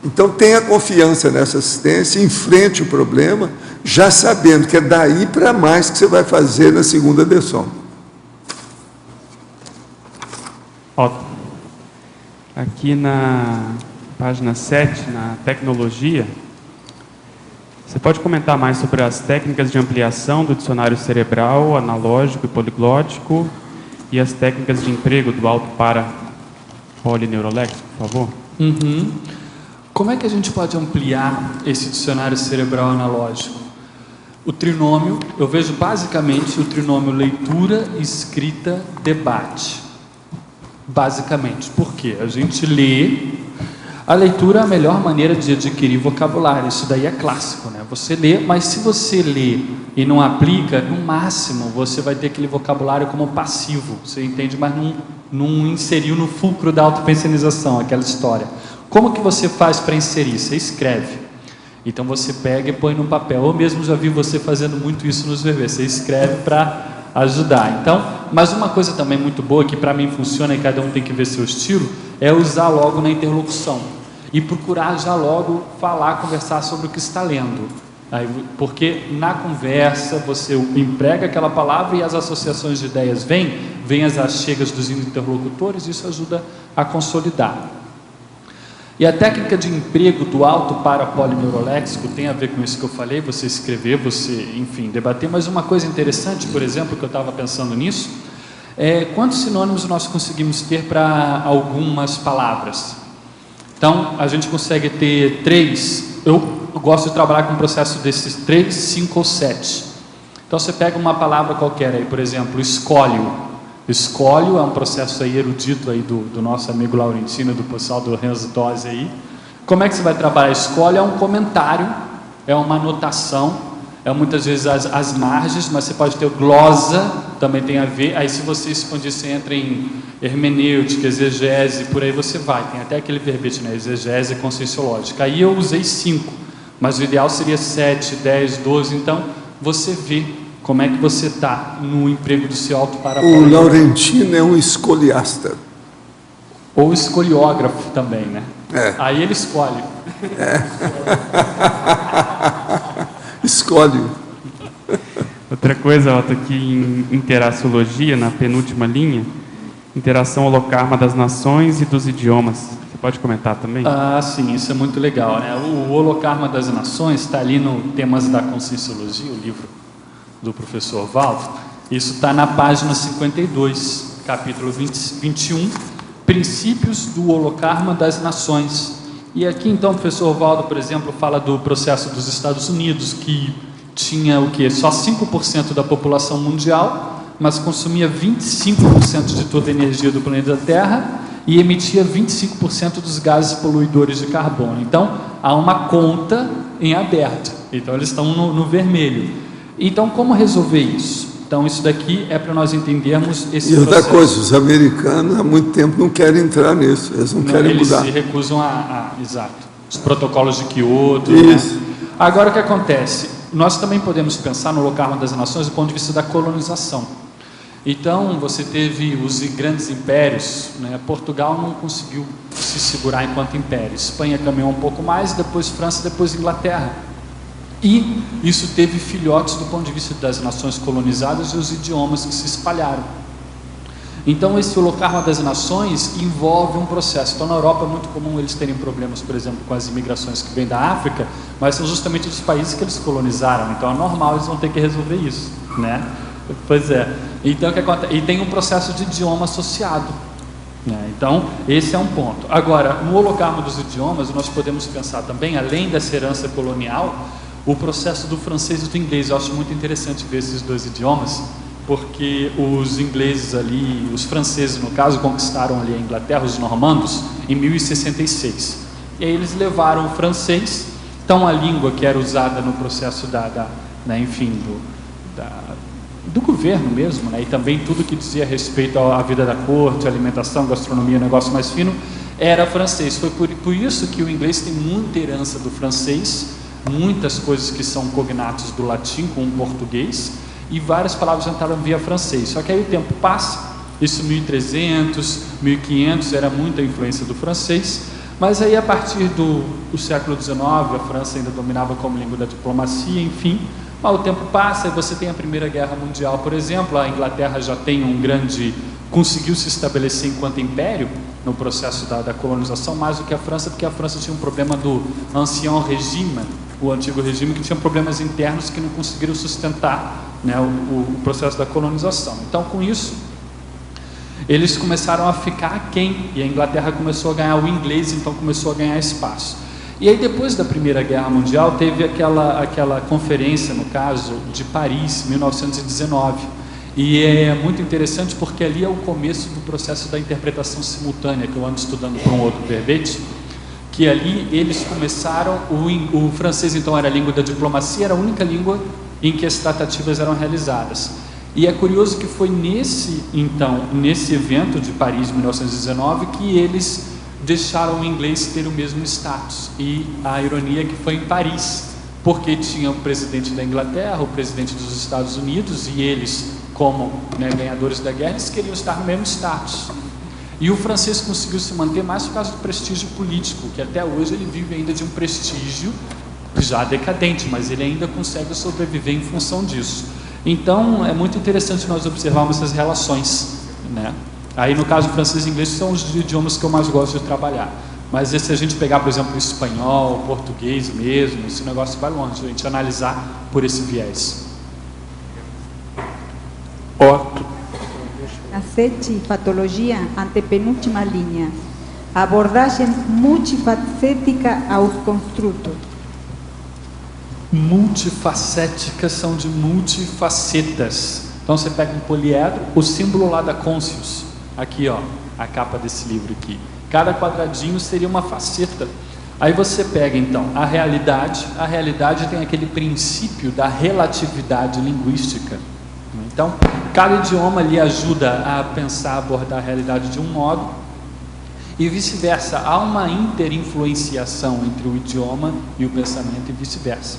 Então, tenha confiança nessa assistência, enfrente o problema, já sabendo que é daí para mais que você vai fazer na segunda dessoma. Aqui na página 7, na tecnologia, você pode comentar mais sobre as técnicas de ampliação do dicionário cerebral, analógico e poliglótico, e as técnicas de emprego do alto para polineuroléxico, por favor? Como é que a gente pode ampliar esse dicionário cerebral analógico? O trinômio, eu vejo basicamente o trinômio leitura, escrita, debate. Basicamente. Por quê? A gente lê. A leitura é a melhor maneira de adquirir vocabulário. Isso daí é clássico, né? Você lê, mas se você lê e não aplica, no máximo você vai ter aquele vocabulário como passivo. Você entende, mas não inseriu no fulcro da autopensionização, aquela história. Como que você faz para inserir? Você escreve. Então você pega e põe no papel. Eu mesmo já vi você fazendo muito isso nos VVs. Você escreve para ajudar. Então, mas uma coisa também muito boa, que para mim funciona e cada um tem que ver seu estilo, é usar logo na interlocução. E procurar já logo falar, conversar sobre o que está lendo. Aí, porque na conversa você emprega aquela palavra e as associações de ideias vêm as achegas dos interlocutores, e isso ajuda a consolidar. E a técnica de emprego do alto para polineuroléxico tem a ver com isso que eu falei, você escrever, você, enfim, debater. Mas uma coisa interessante, por exemplo, que eu estava pensando nisso, é quantos sinônimos nós conseguimos ter para algumas palavras. Então, a gente consegue ter 3, eu gosto de trabalhar com um processo desses 3, 5 ou 7. Então, você pega uma palavra qualquer aí, por exemplo, escólio. Escólio é um processo aí erudito aí do nosso amigo Laurentino, do pessoal do Renzo Tosi aí. Como é que você vai trabalhar? Escólio é um comentário, é uma anotação, é muitas vezes as margens, mas você pode ter glosa, também tem a ver. Aí se você expandir, você entra em hermenêutica, exegese, por aí você vai. Tem até aquele verbete, né? Exegese conscienciológica. Aí eu usei 5, mas o ideal seria 7, 10, 12. Então você vê como é que você está no emprego do seu alto para O Laurentino é um escoliasta. Ou escoliógrafo também, né? É. Aí ele escolhe. Escolhe. Outra coisa, Otto, aqui em interaciologia, na penúltima linha, interação holocarma das nações e dos idiomas. Você pode comentar também? Ah, sim, isso é muito legal, né? O holocarma das nações está ali no Temas da Conscienciologia, o livro do professor Valdo. Isso está na página 52, capítulo 21, Princípios do Holocarma das Nações. E aqui então o professor Valdo, por exemplo, fala do processo dos Estados Unidos, que tinha o quê? Só 5% da população mundial, mas consumia 25% de toda a energia do planeta Terra e emitia 25% dos gases poluidores de carbono. Então, há uma conta em aberto. Então, eles estão no vermelho. Então, como resolver isso? Então, isso daqui é para nós entendermos esse processo. E outra coisa, os americanos há muito tempo não querem entrar nisso, eles não querem mudar. Eles se recusam exato, os protocolos de Kyoto. Isso. Né? Agora, o que acontece? Nós também podemos pensar no holocarma das nações do ponto de vista da colonização. Então, você teve os grandes impérios, né? Portugal não conseguiu se segurar enquanto império, Espanha caminhou um pouco mais, depois França, depois Inglaterra. E isso teve filhotes do ponto de vista das nações colonizadas e os idiomas que se espalharam. Então, esse holocarma das nações envolve um processo. Então, na Europa é muito comum eles terem problemas, por exemplo, com as imigrações que vêm da África, mas são justamente dos países que eles colonizaram. Então, é normal, eles vão ter que resolver isso, né? Pois é. Então, o que acontece? E tem um processo de idioma associado. Então, esse é um ponto. Agora, no holocarma dos idiomas, nós podemos pensar também, além dessa herança colonial, o processo do francês e do inglês. Eu acho muito interessante ver esses dois idiomas, porque os ingleses ali, os franceses no caso, conquistaram ali a Inglaterra, os normandos, em 1066. E aí eles levaram o francês, então a língua que era usada no processo do governo mesmo, né? E também tudo que dizia respeito à vida da corte, alimentação, gastronomia, negócio mais fino, era francês. Foi por isso que o inglês tem muita herança do francês, muitas coisas que são cognatos do latim com o português, e várias palavras entraram via francês. Só que aí o tempo passa, isso 1300, 1500, era muita influência do francês, mas aí a partir do século XIX, a França ainda dominava como língua da diplomacia, enfim, mas o tempo passa e você tem a Primeira Guerra Mundial, por exemplo, a Inglaterra já tem conseguiu se estabelecer enquanto império no processo da colonização, mais do que a França, porque a França tinha um problema do ancien régime, o antigo regime, que tinha problemas internos que não conseguiram sustentar, né, o processo da colonização. Então, com isso, eles começaram a ficar aquém, e a Inglaterra começou a ganhar o inglês, então começou a ganhar espaço. E aí depois da Primeira Guerra Mundial teve aquela conferência, no caso, de Paris, 1919. E é muito interessante porque ali é o começo do processo da interpretação simultânea, que eu ando estudando para um outro verbete, que ali eles começaram, o francês então era a língua da diplomacia, era a única língua em que as tratativas eram realizadas. E é curioso que foi nesse evento de Paris, 1919, que eles deixaram o inglês ter o mesmo status. E a ironia é que foi em Paris, porque tinha o presidente da Inglaterra, o presidente dos Estados Unidos, e eles, como ganhadores da guerra, eles queriam estar no mesmo status. E o francês conseguiu se manter mais por causa do prestígio político, que até hoje ele vive ainda de um prestígio já decadente, mas ele ainda consegue sobreviver em função disso. Então, é muito interessante nós observarmos essas relações, né? Aí, no caso, francês e inglês são os idiomas que eu mais gosto de trabalhar. Mas se a gente pegar, por exemplo, o espanhol, o português mesmo, esse negócio vai longe, a gente analisar por esse viés. Otto. A 7, patologia, antepenúltima linha. Abordagem multifacética aos construtos. Multifacéticas são de multifacetas. Então você pega um poliedro, o símbolo lá da Conscius, aqui ó, a capa desse livro aqui. Cada quadradinho seria uma faceta. Aí você pega então a realidade tem aquele princípio da relatividade linguística. Então, cada idioma lhe ajuda a pensar, abordar a realidade de um modo, e vice-versa. Há uma interinfluenciação entre o idioma e o pensamento e vice-versa.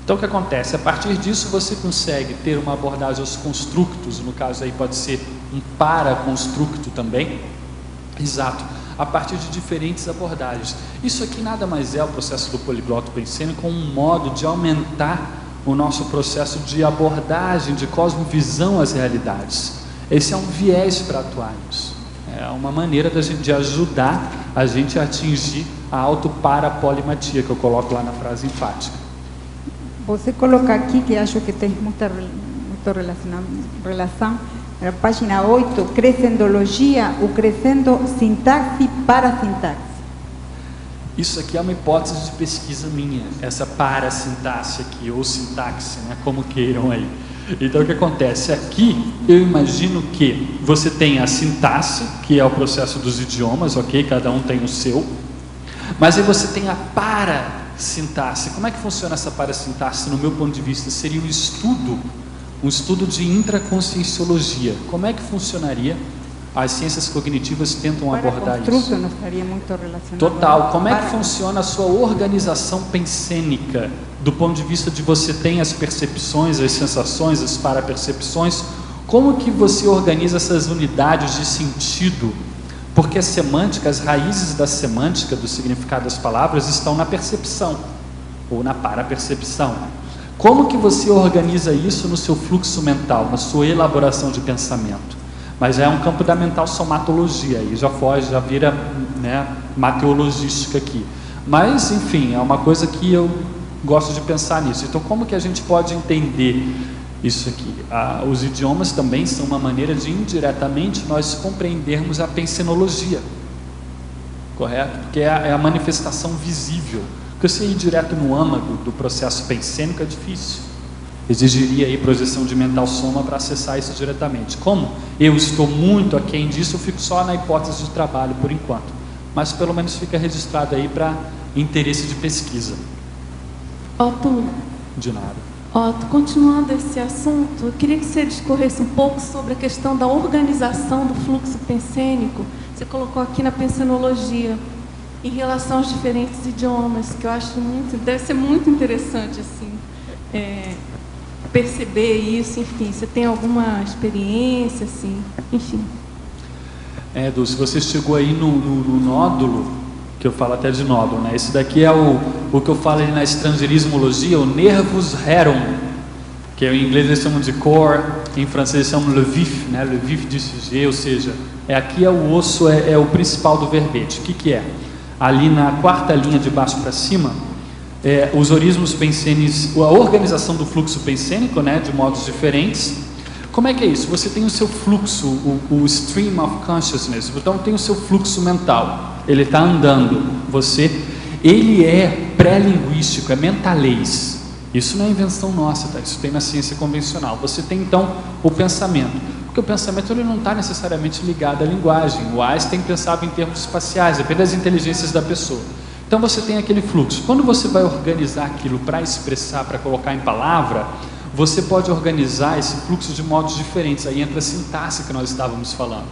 Então, o que acontece? A partir disso, você consegue ter uma abordagem aos constructos, no caso aí pode ser um paraconstructo também, exato, a partir de diferentes abordagens. Isso aqui nada mais é o processo do poligloto pensênico, com um modo de aumentar o nosso processo de abordagem, de cosmovisão às realidades. Esse é um viés para atuarmos. É uma maneira de ajudar a gente a atingir a autoparapolimatia, que eu coloco lá na frase enfática. Você coloca aqui, que acho que tem muita relação, na página 8, crescendologia, o crescendo sintaxe para sintaxe. Isso aqui é uma hipótese de pesquisa minha, essa parasintaxe aqui, ou sintaxe, né, como queiram aí. Então o que acontece? Aqui eu imagino que você tem a sintaxe, que é o processo dos idiomas, ok? Cada um tem o seu. Mas aí você tem a parasintaxe. Como é que funciona essa parasintaxe? No meu ponto de vista, seria um estudo de intraconscienciologia. Como é que funcionaria? As ciências cognitivas tentam abordar isso. Não estaria muito relacionado. Total. Como é que funciona a sua organização pensênica? Do ponto de vista de você tem as percepções, as sensações, as parapercepções. Como que você organiza essas unidades de sentido? Porque a semântica, as raízes da semântica, do significado das palavras, estão na percepção, ou na parapercepção. Como que você organiza isso no seu fluxo mental, na sua elaboração de pensamento? Mas é um campo da mental somatologia, aí já foge, já vira, né, mateologística aqui. Mas, enfim, é uma coisa que eu gosto de pensar nisso. Então, como que a gente pode entender isso aqui? Os idiomas também são uma maneira de, indiretamente, nós compreendermos a pensenologia, correto? Porque é a manifestação visível. Porque você ir direto no âmago do processo pensênico é difícil. Exigiria aí projeção de mental soma para acessar isso diretamente. Como eu estou muito aquém disso, eu fico só na hipótese de trabalho por enquanto. Mas pelo menos fica registrado aí para interesse de pesquisa. Otto. De nada. Otto, continuando esse assunto, eu queria que você discorresse um pouco sobre a questão da organização do fluxo pensênico. Você colocou aqui na pensenologia, em relação aos diferentes idiomas, que eu acho deve ser muito interessante, assim, perceber isso, enfim. Você tem alguma experiência, assim, enfim? Dulce, você chegou aí no nódulo, que eu falo até de nódulo, né? Esse daqui é o que eu falo ali na estrangeirismologia, o nervus rerum, que em inglês eles chamam de core, em francês eles chamam le vif, né? Le vif du sujet, ou seja, aqui é o osso, é o principal do verbete. O que é? Ali na quarta linha de baixo para cima, os orismos pensênicos, a organização do fluxo pensênico, né, de modos diferentes. Como é que é isso? Você tem o seu fluxo, o stream of consciousness, então tem o seu fluxo mental, ele está andando, ele é pré-linguístico, é mentalês. Isso não é invenção nossa, tá? Isso tem na ciência convencional. Você tem então o pensamento, porque o pensamento ele não está necessariamente ligado à linguagem. O Einstein pensava em termos espaciais, depende das inteligências da pessoa. Então você tem aquele fluxo. Quando você vai organizar aquilo para expressar, para colocar em palavra, você pode organizar esse fluxo de modos diferentes. Aí entra a sintaxe que nós estávamos falando.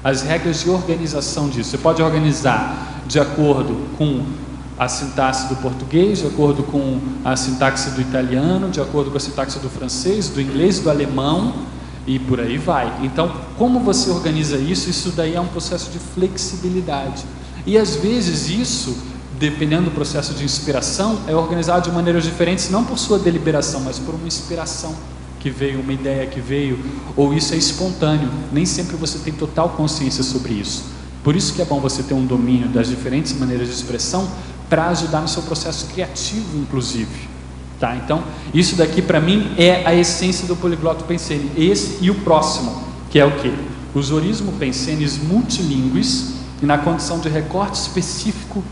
As regras de organização disso. Você pode organizar de acordo com a sintaxe do português, de acordo com a sintaxe do italiano, de acordo com a sintaxe do francês, do inglês, do alemão, e por aí vai. Então, como você organiza isso? Isso daí é um processo de flexibilidade. E às vezes isso, dependendo do processo de inspiração, é organizado de maneiras diferentes, não por sua deliberação, mas por uma inspiração que veio, uma ideia que veio, ou isso é espontâneo. Nem sempre você tem total consciência sobre isso. Por isso que é bom você ter um domínio das diferentes maneiras de expressão para ajudar no seu processo criativo, inclusive. Tá? Então, isso daqui para mim é a essência do poligloto pensene. Esse e o próximo, que é o quê? Os orismo pensenes multilingües e na condição de recorte específico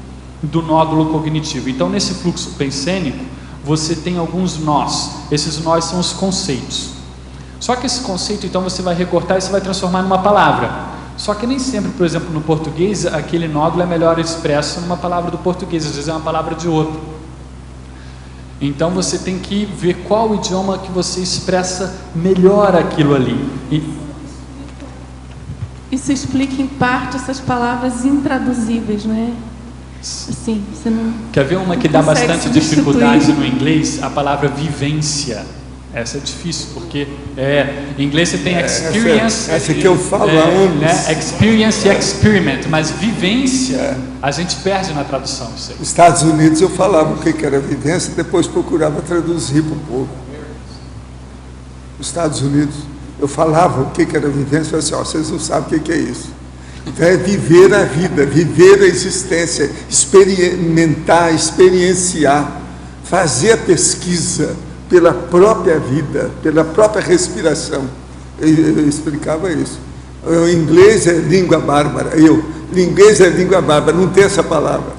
do nódulo cognitivo. Então, nesse fluxo pensênico, você tem alguns nós. Esses nós são os conceitos. Só que esse conceito, então, você vai recortar e você vai transformar numa palavra. Só que nem sempre, por exemplo, no português, aquele nódulo é melhor expresso numa palavra do português, às vezes é uma palavra de outro. Então você tem que ver qual idioma que você expressa melhor aquilo ali. Isso explica em parte essas palavras intraduzíveis, não é? Assim, você não... Quer ver uma que dá bastante dificuldade no inglês? A palavra vivência. Essa é difícil, porque em inglês você tem experience. Essa que eu falo há anos. Né? Experience e experiment, mas vivência a gente perde na tradução. Isso aí. Nos Estados Unidos eu falava o que era vivência, depois procurava traduzir para o povo. Nos Estados Unidos eu falava o que era vivência, eu falei assim, vocês não sabem o que é isso. Então é viver a vida, viver a existência, experimentar, experienciar, fazer a pesquisa pela própria vida, pela própria respiração. Eu explicava isso. O inglês é língua bárbara. Inglês é língua bárbara, não tem essa palavra.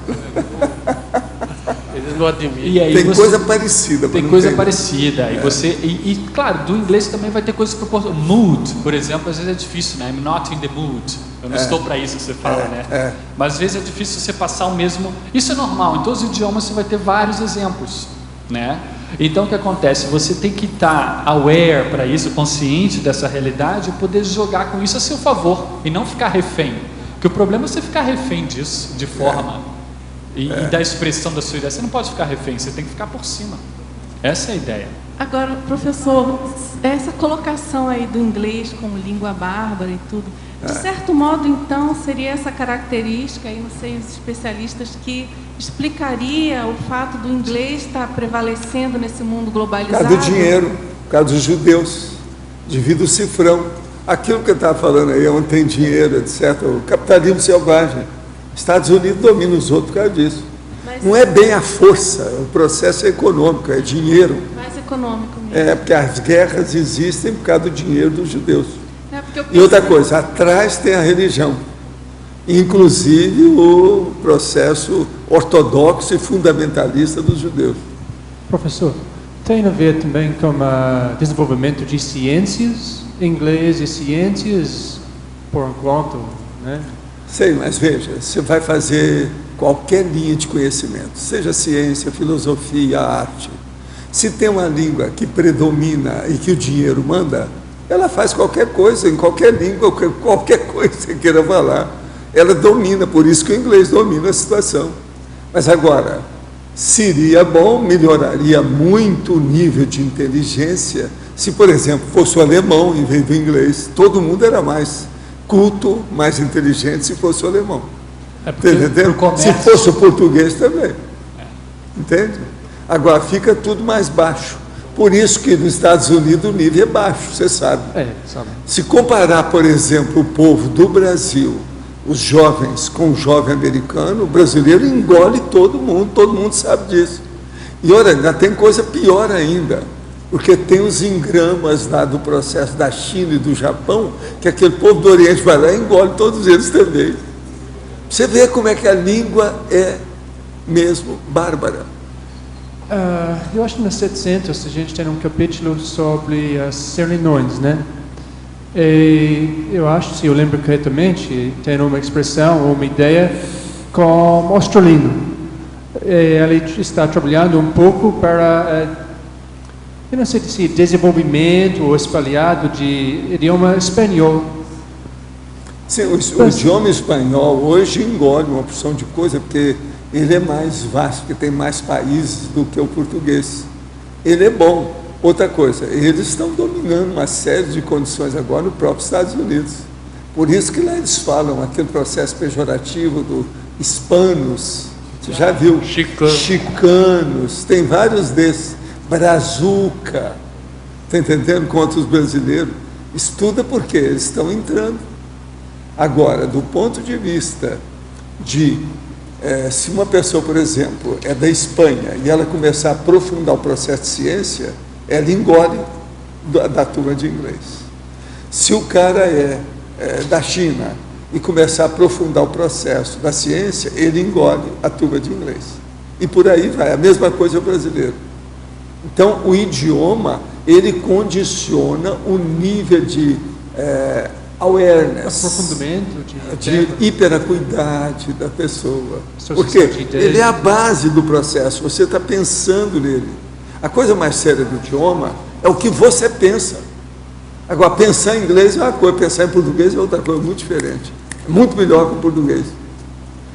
Eles não admitem. E aí tem coisa parecida. Tem coisa parecida. E claro, do inglês também vai ter coisas propostas. Mood, por exemplo, às vezes é difícil, né? I'm not in the mood. Eu não estou para isso que você fala, né? Mas às vezes é difícil você passar o mesmo. Isso é normal. Em todos os idiomas você vai ter vários exemplos, né? Então o que acontece? Você tem que estar aware para isso, consciente dessa realidade e poder jogar com isso a seu favor e não ficar refém. Porque o problema é você ficar refém disso, de forma e da expressão da sua ideia. Você não pode ficar refém, você tem que ficar por cima. Essa é a ideia. Agora, professor, essa colocação aí do inglês como língua bárbara e tudo, de certo modo, então, seria essa característica, aí não sei, os especialistas, que explicaria o fato do inglês estar prevalecendo nesse mundo globalizado? Por causa do dinheiro, por causa dos judeus, devido ao cifrão. Aquilo que eu estava falando aí, onde tem dinheiro, etc., o capitalismo selvagem. Estados Unidos domina os outros por causa disso. Mas não é bem a força, o processo é econômico, é dinheiro. Mais econômico mesmo. Porque as guerras existem por causa do dinheiro dos judeus. Porque E outra coisa, atrás tem a religião, inclusive o processo ortodoxo e fundamentalista dos judeus. Professor, tem a ver também com o desenvolvimento de ciências, inglês e ciências, por enquanto, né? Sei, mas veja, você vai fazer qualquer linha de conhecimento, seja ciência, filosofia, arte, se tem uma língua que predomina e que o dinheiro manda, ela faz qualquer coisa, em qualquer língua, qualquer coisa que você queira falar, ela domina, por isso que o inglês domina a situação. Mas agora, seria bom, melhoraria muito o nível de inteligência, se, por exemplo, fosse o alemão em vez do inglês, todo mundo era mais culto, mais inteligente se fosse o alemão. Entendeu? Se fosse o português também. Entende? Agora, fica tudo mais baixo. Por isso que nos Estados Unidos o nível é baixo, você sabe. Sabe. Se comparar, por exemplo, o povo do Brasil, os jovens com o jovem americano, o brasileiro engole todo mundo sabe disso. E olha, ainda tem coisa pior ainda, porque tem os engramas lá do processo da China e do Japão, que aquele povo do Oriente vai lá e engole todos eles também. Você vê como é que a língua é mesmo bárbara. Eu acho que nas 700 a gente tem um capítulo sobre as serlinões, né? E eu acho, se eu lembro corretamente, tem uma expressão ou uma ideia com australiano. Ele está trabalhando um pouco para, eu não sei se desenvolvimento ou espalhado de idioma espanhol. Sim, o idioma espanhol hoje engole uma porção de coisa, porque ele é mais vasto, porque tem mais países do que o português. Ele é bom. Outra coisa, eles estão dominando uma série de condições agora no próprio Estados Unidos. Por isso que lá eles falam aquele processo pejorativo do hispanos. Você já viu? Chicanos. Tem vários desses. Brazuca. Está entendendo? Contra os brasileiros. Estuda porque eles estão entrando. Agora, do ponto de vista de se uma pessoa, por exemplo, é da Espanha e ela começar a aprofundar o processo de ciência, ela engole da turma de inglês. Se o cara é da China e começar a aprofundar o processo da ciência, ele engole a turma de inglês. E por aí vai. A mesma coisa o brasileiro. Então, o idioma, ele condiciona o nível de awareness, aprofundamento, de hiperacuidade da pessoa. Porque ele é a base do processo, você está pensando nele. A coisa mais séria do idioma é o que você pensa. Agora, pensar em inglês é uma coisa, pensar em português é outra coisa muito diferente. É muito melhor que o português.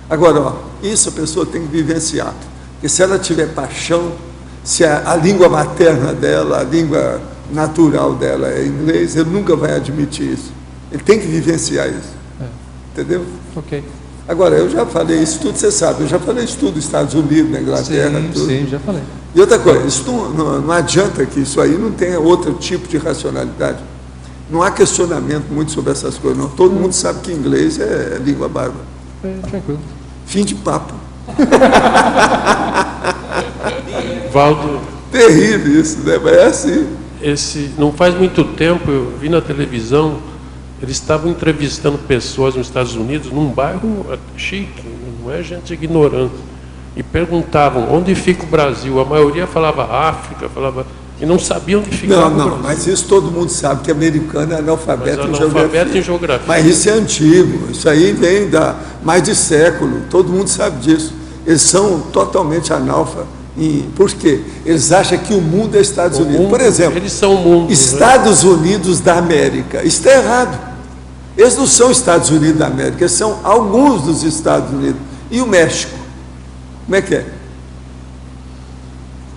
Agora, isso a pessoa tem que vivenciar. Porque se ela tiver paixão, se a língua materna dela, a língua natural dela é inglês, ele nunca vai admitir isso. Ele tem que vivenciar isso. Entendeu? Ok. Agora, eu já falei isso tudo, você sabe, eu já falei isso tudo nos Estados Unidos, na Inglaterra, sim, tudo. Sim, já falei. E outra coisa, isso não adianta que isso aí não tenha outro tipo de racionalidade. Não há questionamento muito sobre essas coisas, não. Todo mundo sabe que inglês é língua bárbara. Tranquilo. Fim de papo. Valdo, terrível isso, né? Mas é assim. Não faz muito tempo, eu vi na televisão, eles estavam entrevistando pessoas nos Estados Unidos, num bairro chique, não é gente ignorante, e perguntavam onde fica o Brasil. A maioria falava África, e não sabiam onde ficava o Brasil. Não, mas isso todo mundo sabe, que americano é analfabeto em geografia. Mas isso é antigo, isso aí vem mais de século, todo mundo sabe disso. Eles são totalmente analfabetos. Por quê? Eles acham que o mundo é Estados Unidos. Por exemplo, eles são o mundo, Estados Unidos da América. Isso está errado. Eles não são Estados Unidos da América, eles são alguns dos Estados Unidos. E o México? Como é que é?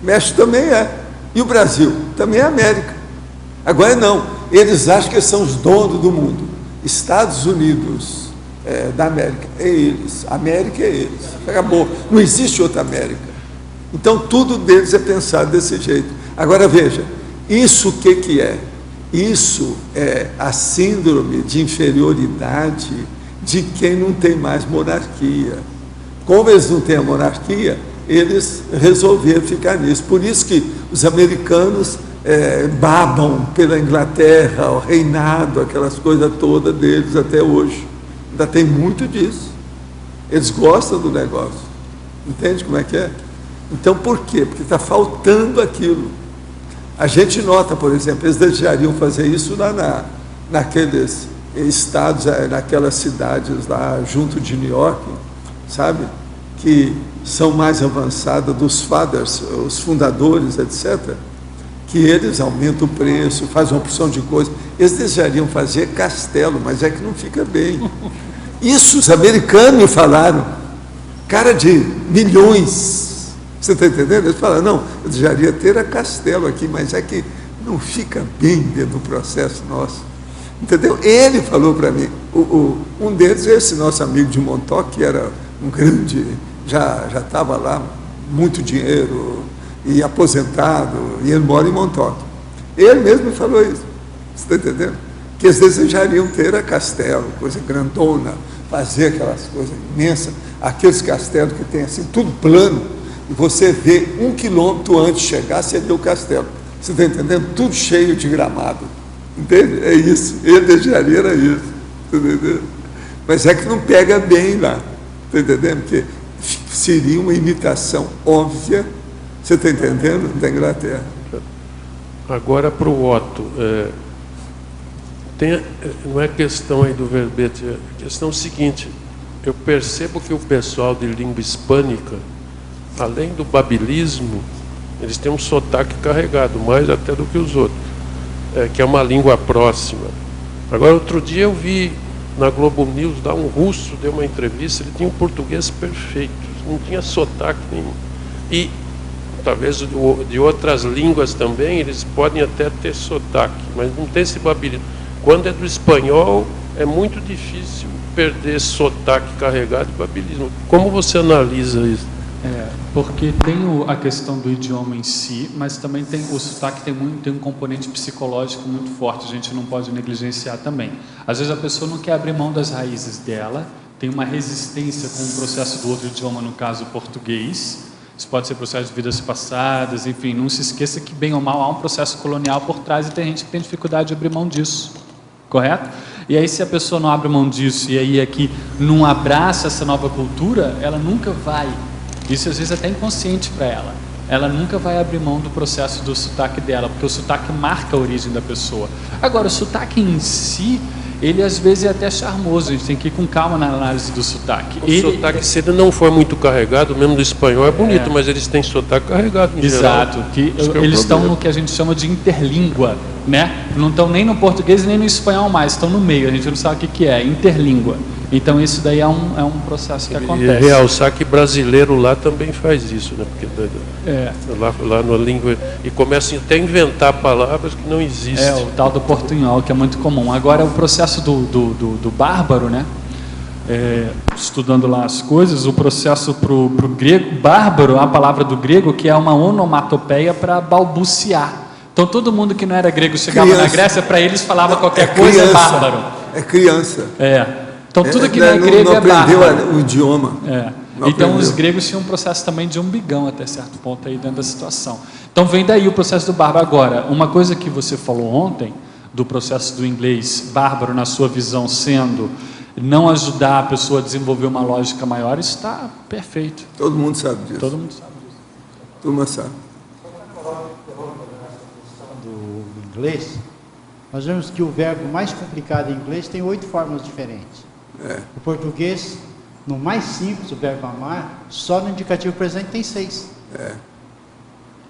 O México também é. E o Brasil? Também é América. Agora não. Eles acham que eles são os donos do mundo. Estados Unidos da América é eles. América é eles. Acabou. Não existe outra América. Então, tudo deles é pensado desse jeito. Agora, veja, isso o que é? Isso é a síndrome de inferioridade de quem não tem mais monarquia. Como eles não têm a monarquia, eles resolveram ficar nisso. Por isso que os americanos babam pela Inglaterra, o reinado, aquelas coisas todas deles até hoje. Ainda tem muito disso. Eles gostam do negócio. Entende como é que é? Então, por quê? Porque está faltando aquilo. A gente nota, por exemplo, eles desejariam fazer isso lá naqueles estados, naquelas cidades lá junto de New York, sabe? Que são mais avançadas dos fathers, os fundadores, etc. Que eles aumentam o preço, fazem uma opção de coisas. Eles desejariam fazer castelo, mas é que não fica bem. Isso os americanos me falaram. Cara de milhões. Você está entendendo? Eles falaram, não, eu desejaria ter a castelo aqui, mas é que não fica bem dentro do processo nosso. Entendeu? Ele falou para mim, um deles, esse nosso amigo de Montauk, que era um grande, já estava lá, muito dinheiro, e aposentado, e ele mora em Montauk. Ele mesmo me falou isso. Você está entendendo? Que eles desejariam ter a castelo, coisa grandona, fazer aquelas coisas imensas, aqueles castelos que tem assim, tudo plano, e você vê 1 quilômetro antes de chegar, você vê o castelo. Você está entendendo? Tudo cheio de gramado. Entende? É isso. Ele desejaria era isso. Está entendendo? Mas é que não pega bem lá. Está entendendo? Porque seria uma imitação óbvia, você está entendendo, da Inglaterra. Agora para o Otto, não é questão aí do verbete, é questão seguinte, eu percebo que o pessoal de língua hispânica, além do babilismo, eles têm um sotaque carregado, mais até do que os outros, que é uma língua próxima. Agora, outro dia eu vi na Globo News, um russo deu uma entrevista, ele tinha um português perfeito, não tinha sotaque nenhum. E talvez de outras línguas também, eles podem até ter sotaque, mas não tem esse babilismo. Quando é do espanhol, é muito difícil perder sotaque carregado e babilismo. Como você analisa isso? Porque tem a questão do idioma em si, mas também tem o sotaque tem um componente psicológico muito forte, a gente não pode negligenciar também. Às vezes a pessoa não quer abrir mão das raízes dela, tem uma resistência com o processo do outro idioma, no caso o português. Isso pode ser processo de vidas passadas, enfim, não se esqueça que bem ou mal há um processo colonial por trás e tem gente que tem dificuldade de abrir mão disso, correto? E aí se a pessoa não abre mão disso e aí aqui não abraça essa nova cultura, ela nunca vai. Isso às vezes é até inconsciente para ela. Ela nunca vai abrir mão do processo do sotaque dela, porque o sotaque marca a origem da pessoa. Agora, o sotaque em si, ele às vezes é até charmoso, a gente tem que ir com calma na análise do sotaque. Sotaque, se ele não for muito carregado, mesmo do espanhol é bonito, mas eles têm sotaque carregado em geral. Exato, eles estão no que a gente chama de interlíngua, né? Não estão nem no português nem no espanhol mais, estão no meio, a gente não sabe o que é, interlíngua. Então isso daí é um processo que acontece. E realçar que brasileiro lá também faz isso, né? Porque lá na língua, e começam até a inventar palavras que não existem. O tal do portunhol, que é muito comum. Agora o processo do bárbaro, né? Estudando lá as coisas, o processo para o grego, bárbaro é uma palavra do grego que é uma onomatopeia para balbuciar. Então todo mundo que não era grego chegava na Grécia, para eles falava qualquer coisa, é bárbaro. É criança. Então tudo que não é grego é bárbaro. Não aprendeu o idioma. Então os gregos tinham um processo também de umbigão até certo ponto aí dentro da situação. Então vem daí o processo do bárbaro. Agora, uma coisa que você falou ontem, do processo do inglês bárbaro na sua visão sendo não ajudar a pessoa a desenvolver uma lógica maior, isso está perfeito. Todo mundo sabe disso. Todo mundo sabe disso. Todo mundo sabe. Do inglês, nós vemos que o verbo mais complicado em inglês tem 8 formas diferentes. O português, no mais simples, o verbo amar, só no indicativo presente tem 6.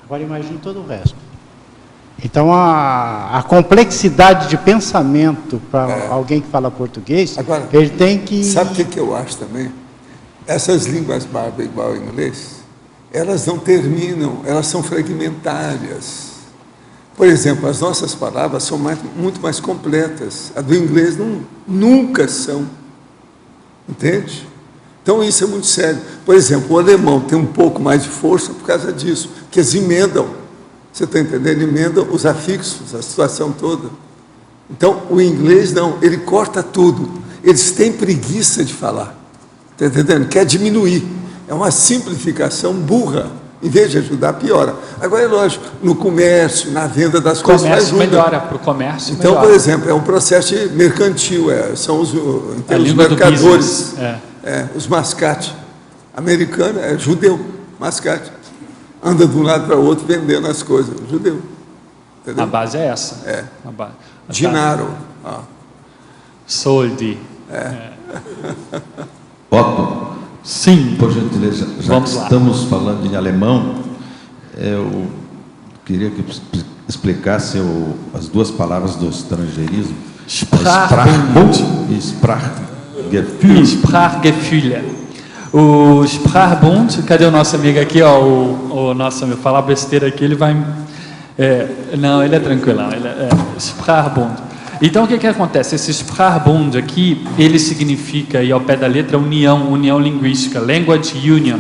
Agora imagine todo o resto. Então a complexidade de pensamento para alguém que fala português, agora, ele tem que... Sabe o que eu acho também? Essas línguas bárbaras igual ao inglês, elas não terminam, elas são fragmentárias. Por exemplo, as nossas palavras são muito mais completas. A do inglês nunca são. Entende? Então isso é muito sério. Por exemplo, o alemão tem um pouco mais de força por causa disso, que eles emendam. Você está entendendo? Emendam os afixos, a situação toda. Então, o inglês não, ele corta tudo. Eles têm preguiça de falar. Está entendendo? Quer diminuir. É uma simplificação burra. Em vez de ajudar, piora. Agora, é lógico, no comércio, na venda das coisas, comércio melhora, para o comércio então, melhora. por exemplo, é um processo mercantil, são os mercadores, os mascate. Americano é judeu, mascate. Anda de um lado para o outro vendendo as coisas, judeu. Entendeu? A base é essa. Dinaro. Soldi. Otto. Sim. Por gentileza, já que estamos falando em alemão, eu queria que explicasse as duas palavras do estrangeirismo. Sprachbund e Sprachgefühl. Sprachgefühle. O Sprachbund, cadê o nosso amigo aqui? O nosso amigo, falar besteira aqui, ele vai... não, ele é tranquilão. Sprachbund. Então, o que acontece? Esse Sprachbund aqui, ele significa, e ao pé da letra, união linguística, language union,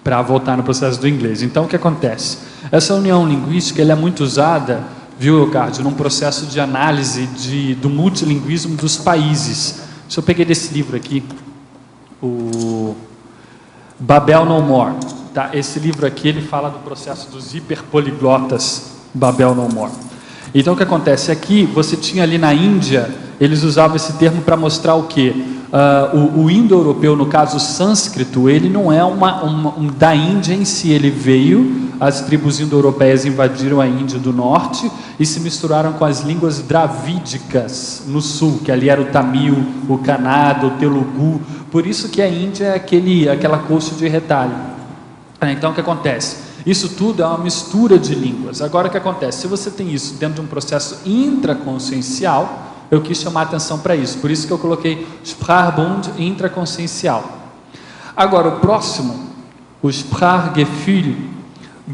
para voltar no processo do inglês. Então, o que acontece? Essa união linguística, ela é muito usada, viu, Eucardio, num processo de análise do multilinguismo dos países. Eu peguei desse livro aqui, o Babel No More. Tá? Esse livro aqui, ele fala do processo dos hiperpoliglotas, Babel No More. Então, o que acontece? Aqui, você tinha ali na Índia, eles usavam esse termo para mostrar o quê? O indo-europeu, no caso o sânscrito, ele não é da Índia em si, ele veio, as tribos indo-europeias invadiram a Índia do norte e se misturaram com as línguas dravídicas no sul, que ali era o Tamil, o Kannada, o Telugu, por isso que a Índia é aquela coxa de retalho. Então o que acontece? Isso tudo é uma mistura de línguas. Agora o que acontece? Se você tem isso dentro de um processo intraconsciencial, eu quis chamar a atenção para isso, por isso que eu coloquei Sprachbund intraconsciencial. Agora o próximo, o Sprachgefühl.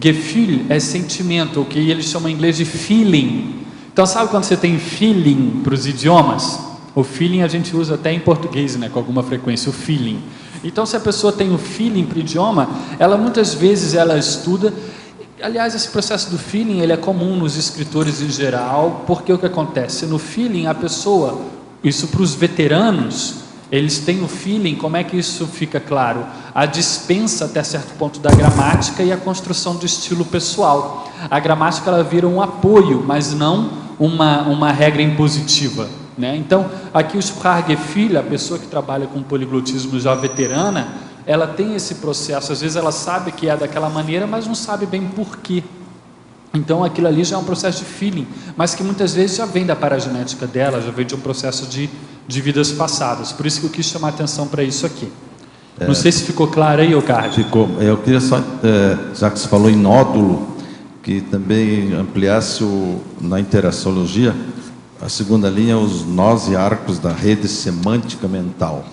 Gefühl é sentimento, o que eles chamam em inglês de feeling. Então sabe quando você tem feeling para os idiomas? O feeling a gente usa até em português, né, com alguma frequência, o feeling. Então se a pessoa tem o feeling para o idioma, ela muitas vezes ela estuda. Aliás, esse processo do feeling ele é comum nos escritores em geral, porque o que acontece? No feeling, a pessoa, isso para os veteranos, eles têm o feeling, como é que isso fica claro? A dispensa até certo ponto da gramática e a construção do estilo pessoal. A gramática ela vira um apoio, mas não uma regra impositiva, né? Então, aqui o Sprachgefühl, a pessoa que trabalha com poliglotismo já veterana, ela tem esse processo, às vezes ela sabe que é daquela maneira, mas não sabe bem por quê. Então aquilo ali já é um processo de feeling, mas que muitas vezes já vem da paragenética dela, já vem de um processo de vidas passadas. Por isso que eu quis chamar a atenção para isso aqui. Não sei se ficou claro aí, Ricardo. Ficou. Eu queria só, já que você falou em nódulo, que também ampliasse na interaciologia, a segunda linha, os nós e arcos da rede semântica mental.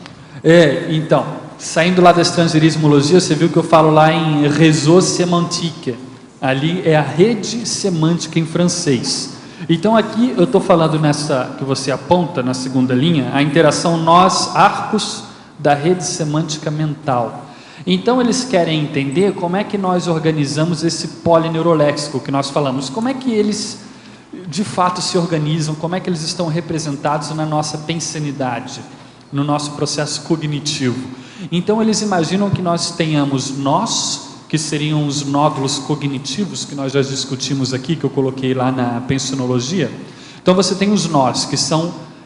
Então, saindo lá da estrangeirismologia, você viu que eu falo lá em réseau sémantique. Ali é a rede semântica em francês. Então aqui eu estou falando nessa que você aponta na segunda linha, a interação nós, arcos da rede semântica mental. Então eles querem entender como é que nós organizamos esse polineuroléxico que nós falamos, como é que eles de fato se organizam, como é que eles estão representados na nossa pensanidade, no nosso processo cognitivo. Então eles imaginam que nós tenhamos nós, que seriam os nódulos cognitivos que nós já discutimos aqui, que eu coloquei lá na pensionologia. Então você tem os nós, que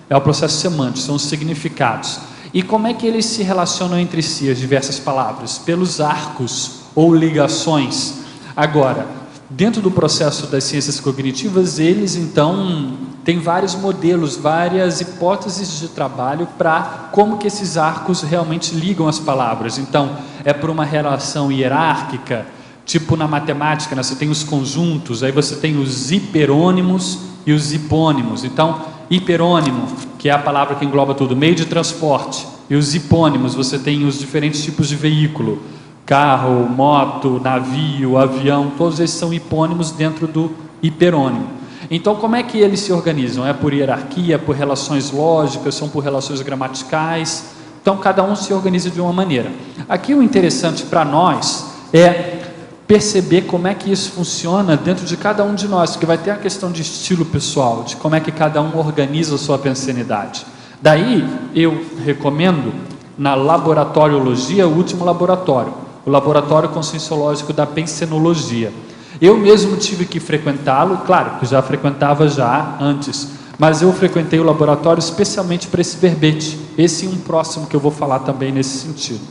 é o processo semântico, são os significados. E como é que eles se relacionam entre si, as diversas palavras? Pelos arcos ou ligações. Agora, dentro do processo das ciências cognitivas, eles então têm vários modelos, várias hipóteses de trabalho para como que esses arcos realmente ligam as palavras. Então, é por uma relação hierárquica, tipo na matemática, né? Você tem os conjuntos, aí você tem os hiperônimos e os hipônimos. Então, hiperônimo, que é a palavra que engloba tudo, meio de transporte, e os hipônimos, você tem os diferentes tipos de veículo, carro, moto, navio, avião, todos esses são hipônimos dentro do hiperônimo. Então, como é que eles se organizam? É por hierarquia, por relações lógicas, são por relações gramaticais. Então, cada um se organiza de uma maneira. Aqui o interessante para nós é perceber como é que isso funciona dentro de cada um de nós, porque vai ter a questão de estilo pessoal, de como é que cada um organiza a sua pensanidade. Daí, eu recomendo, na laboratoriologia, o último laboratório, o laboratório conscienciológico da pensenologia. Eu mesmo tive que frequentá-lo, claro, que já frequentava já antes, mas eu frequentei o laboratório especialmente para esse verbete, esse e um próximo que eu vou falar também nesse sentido.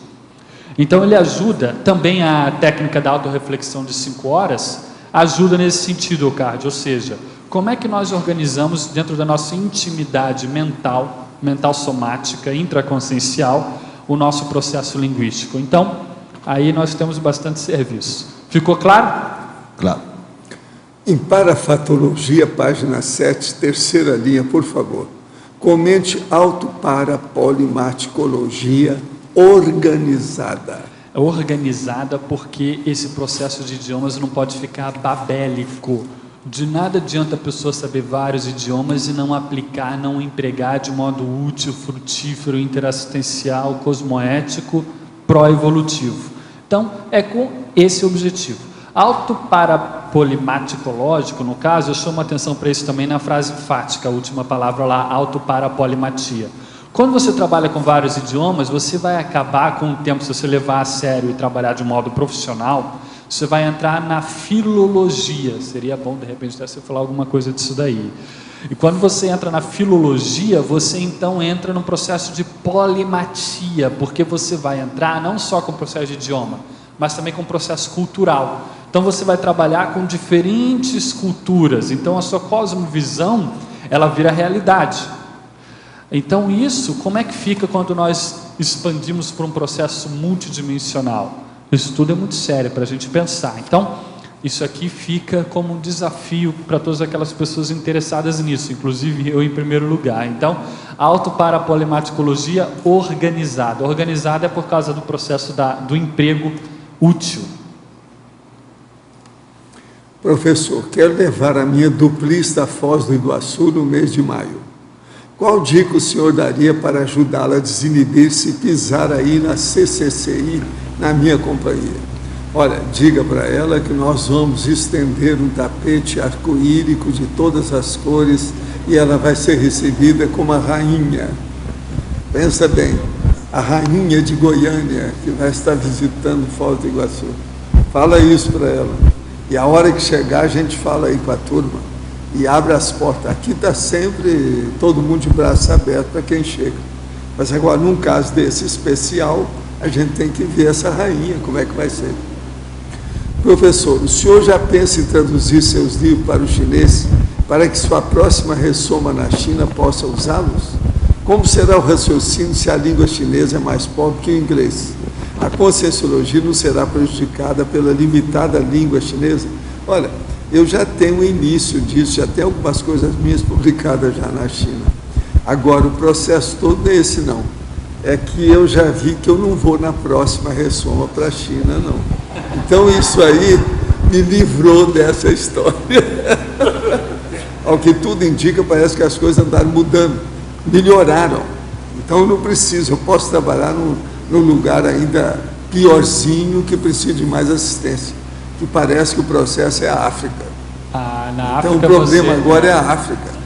Então ele ajuda, também a técnica da autorreflexão de 5 horas, ajuda nesse sentido, Ricardo, ou seja, como é que nós organizamos dentro da nossa intimidade mental somática, intraconsciencial, o nosso processo linguístico. Então, aí nós temos bastante serviço. Ficou claro? Claro. Em parafatologia, página 7, terceira linha, por favor. Comente autoparapolimaticologia organizada. Organizada porque esse processo de idiomas não pode ficar babélico. De nada adianta a pessoa saber vários idiomas e não aplicar, não empregar de modo útil, frutífero, interassistencial, cosmoético, pró-evolutivo. Então, é com esse objetivo. Autoparapolimaticológico, no caso, eu chamo a atenção para isso também na frase enfática, a última palavra lá, autoparapolimatia. Quando você trabalha com vários idiomas, você vai acabar com o tempo, se você levar a sério e trabalhar de modo profissional, você vai entrar na filologia. Seria bom, de repente, você falar alguma coisa disso daí. E quando você entra na filologia, você então entra num processo de polimatia, porque você vai entrar não só com o processo de idioma, mas também com o processo cultural. Então você vai trabalhar com diferentes culturas, então a sua cosmovisão, ela vira realidade. Então isso, como é que fica quando nós expandimos para um processo multidimensional? Isso tudo é muito sério para a gente pensar. Então, isso aqui fica como um desafio para todas aquelas pessoas interessadas nisso, inclusive eu em primeiro lugar. Então, autoparapolimaticologia organizada. Organizada é por causa do processo do emprego útil. Professor, quero levar a minha duplista à Foz do Iguaçu no mês de maio. Qual dica o senhor daria para ajudá-la a desinibir-se e pisar aí na CCCI, na minha companhia? Olha, diga para ela que nós vamos estender um tapete arco-írico de todas as cores e ela vai ser recebida como a rainha. Pensa bem, a rainha de Goiânia, que vai estar visitando Foz do Iguaçu. Fala isso para ela. E a hora que chegar, a gente fala aí com a turma e abre as portas. Aqui está sempre todo mundo de braço aberto para quem chega. Mas agora, num caso desse especial, a gente tem que ver essa rainha, como é que vai ser. Professor, o senhor já pensa em traduzir seus livros para o chinês para que sua próxima ressoma na China possa usá-los? Como será o raciocínio se a língua chinesa é mais pobre que o inglês? A conscienciologia não será prejudicada pela limitada língua chinesa? Olha, eu já tenho o início disso, já tenho algumas coisas minhas publicadas já na China. Agora, o processo todo não é esse, não. É que eu já vi que eu não vou na próxima ressoma para a China, não. Então, isso aí me livrou dessa história. Ao que tudo indica, parece que as coisas andaram mudando, melhoraram. Então, eu não preciso, eu posso trabalhar num lugar ainda piorzinho, que precisa de mais assistência, que parece que o processo é a África. Na então, África o problema agora é a África.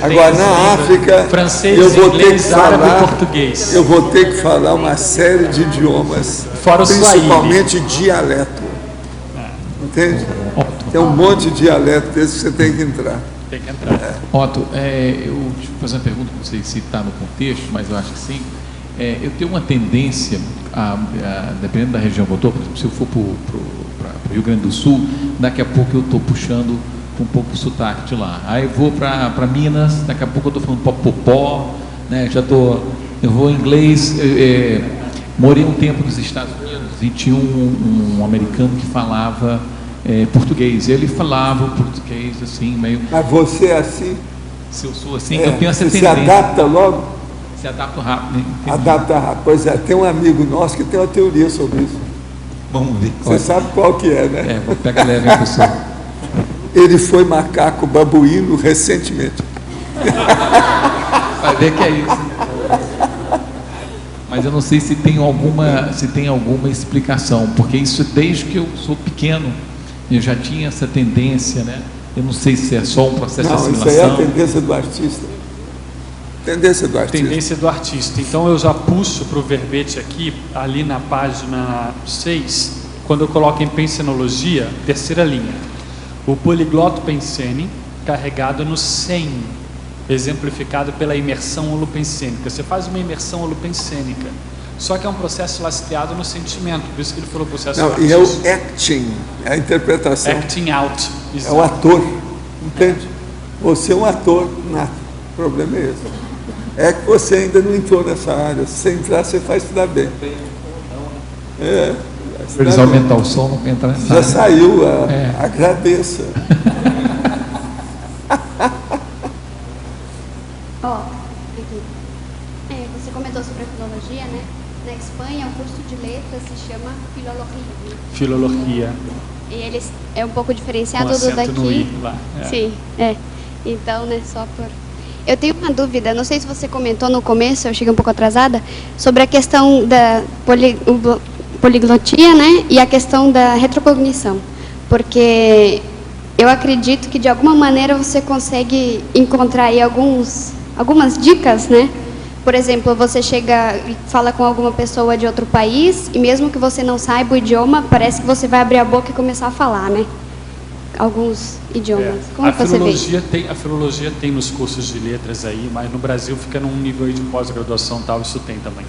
Agora, na África, francês, eu vou inglês, ter que falar, árabe e português. Eu vou ter que falar uma série de idiomas, fora o principalmente Swahili. Dialeto. Entende? Tem um monte de dialeto desse que você tem que entrar. Tem que entrar. Otto, eu deixa eu fazer uma pergunta, não sei se está no contexto, mas eu acho que sim. Eu tenho uma tendência, dependendo da região que eu estou, por exemplo, se eu for para o Rio Grande do Sul, daqui a pouco eu estou puxando um pouco o sotaque de lá. Aí eu vou para Minas, daqui a pouco eu estou falando popopó, né? Eu vou em inglês. Morei um tempo nos Estados Unidos e tinha um americano que falava português. Ele falava o português assim, meio... Mas você é assim? Se eu sou assim, eu tenho essa tendência. Você se adapta logo? Se adapta rápido. Adapta rápido. Pois é, tem um amigo nosso que tem uma teoria sobre isso. Vamos ver. Você sabe qual que é, né? Vou pegar leve a pessoa. Ele foi macaco babuíno recentemente. Vai ver que é isso. Mas eu não sei se tem alguma explicação, porque isso desde que eu sou pequeno, eu já tinha essa tendência, né? Eu não sei se é só um processo de assimilação. Isso aí é a tendência do artista. Tendência do artista. Tendência do artista. Então eu já puxo para o verbete aqui, ali na página 6, quando eu coloco em pensenologia, terceira linha. O poligloto pensene, carregado no 100, exemplificado pela imersão holopensênica. Você faz uma imersão holopensênica, só que é um processo lastreado no sentimento, por isso que ele falou processo artístico. E é o acting, é a interpretação. Acting out. Exato. É o ator, entende? Você é um ator nato, o problema é esse. É que você ainda não entrou nessa área, se você entrar, você faz se dar bem. Eles aumentar o som, não entra nessa área. Já saiu, agradeça. Você comentou sobre a filologia, né? Na Espanha, o curso de letras se chama filologia. Filologia. E ele é um pouco diferenciado do daqui. No I, lá. Sim, Então, né, só por... Eu tenho uma dúvida, não sei se você comentou no começo, eu cheguei um pouco atrasada, sobre a questão da poliglotia, né, e a questão da retrocognição. Porque eu acredito que, de alguma maneira, você consegue encontrar aí algumas dicas, né? Por exemplo, você chega e fala com alguma pessoa de outro país, e mesmo que você não saiba o idioma, parece que você vai abrir a boca e começar a falar, né? alguns idiomas. Como você vê? A filologia tem nos cursos de letras aí, mas no Brasil fica num nível aí de pós-graduação tal, isso tem também.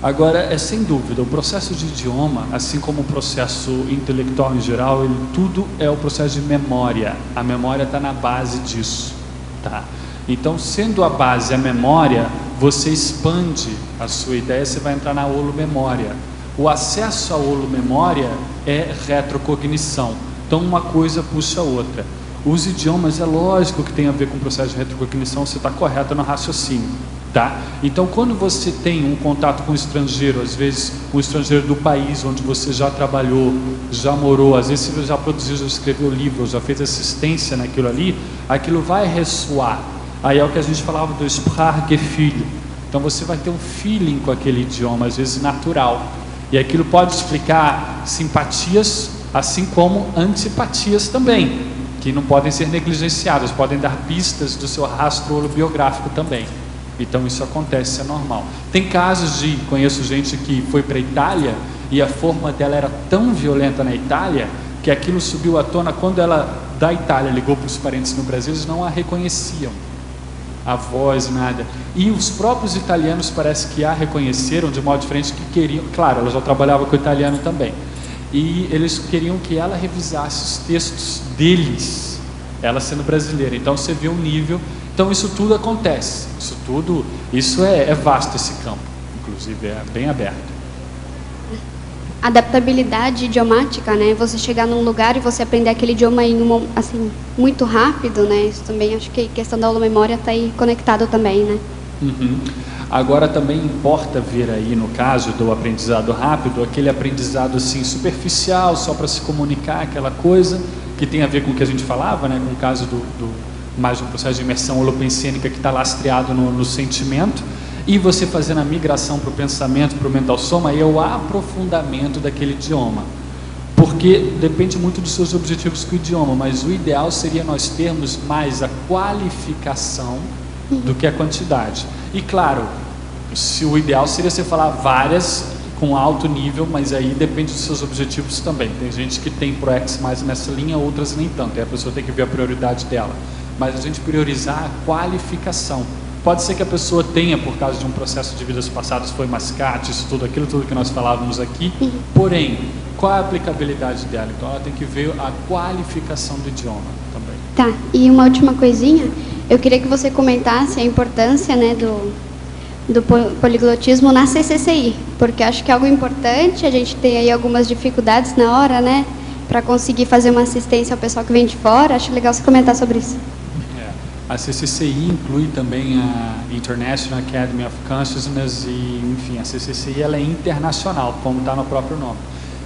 Agora, é sem dúvida, o processo de idioma, assim como o processo intelectual em geral, tudo é o processo de memória. A memória está na base disso, tá? Então, sendo a base a memória, você expande a sua ideia, você vai entrar na holomemória. O acesso à holomemória é retrocognição. Então, uma coisa puxa a outra. Os idiomas, é lógico que tem a ver com o processo de retrocognição, você está correto no raciocínio. Tá? Então, quando você tem um contato com um estrangeiro, às vezes um estrangeiro do país onde você já trabalhou, já morou, às vezes você já produziu, já escreveu livro, já fez assistência naquilo ali, aquilo vai ressoar. Aí é o que a gente falava do Sprachgefühl. Então, você vai ter um feeling com aquele idioma, às vezes natural. E aquilo pode explicar simpatias, assim como antipatias também, que não podem ser negligenciadas, podem dar pistas do seu rastro holobiográfico também. Então isso acontece, é normal. Tem casos conheço gente que foi para a Itália e a forma dela era tão violenta na Itália que aquilo subiu à tona quando ela da Itália ligou para os parentes no Brasil, eles não a reconheciam, a voz, nada. E os próprios italianos parece que a reconheceram de modo diferente, que queriam, claro, ela já trabalhava com o italiano também, e eles queriam que ela revisasse os textos deles, ela sendo brasileira. Então você vê um nível. Então isso tudo acontece, isso é vasto esse campo, inclusive é bem aberto. Adaptabilidade idiomática, né? Você chegar num lugar e você aprender aquele idioma assim, muito rápido, né? Isso também, acho que a questão da holomemória está aí conectado também, né? Uhum. Agora também importa ver aí, no caso do aprendizado rápido, aquele aprendizado assim superficial, só para se comunicar, aquela coisa que tem a ver com o que a gente falava, né? Com o caso mais um processo de imersão holopensênica que está lastreado no sentimento, e você fazendo a migração para o pensamento, para o mental soma, é o aprofundamento daquele idioma, porque depende muito dos seus objetivos com o idioma, mas o ideal seria nós termos mais a qualificação do que a quantidade. E claro, se o ideal seria você falar várias com alto nível, mas aí depende dos seus objetivos também. Tem gente que tem ProEx mais nessa linha, outras nem tanto, aí a pessoa tem que ver a prioridade dela. Mas a gente priorizar a qualificação. Pode ser que a pessoa tenha, por causa de um processo de vidas passadas, foi mascate, isso tudo, aquilo tudo que nós falávamos aqui, porém, qual é a aplicabilidade dela? Então ela tem que ver a qualificação do idioma também. Tá, e uma última coisinha, eu queria que você comentasse a importância, né, do poliglotismo na CCCI, porque acho que é algo importante, a gente tem aí algumas dificuldades na hora, né, para conseguir fazer uma assistência ao pessoal que vem de fora. Acho legal você comentar sobre isso. A CCCI inclui também a International Academy of Consciousness e, enfim, a CCCI ela é internacional, como está no próprio nome.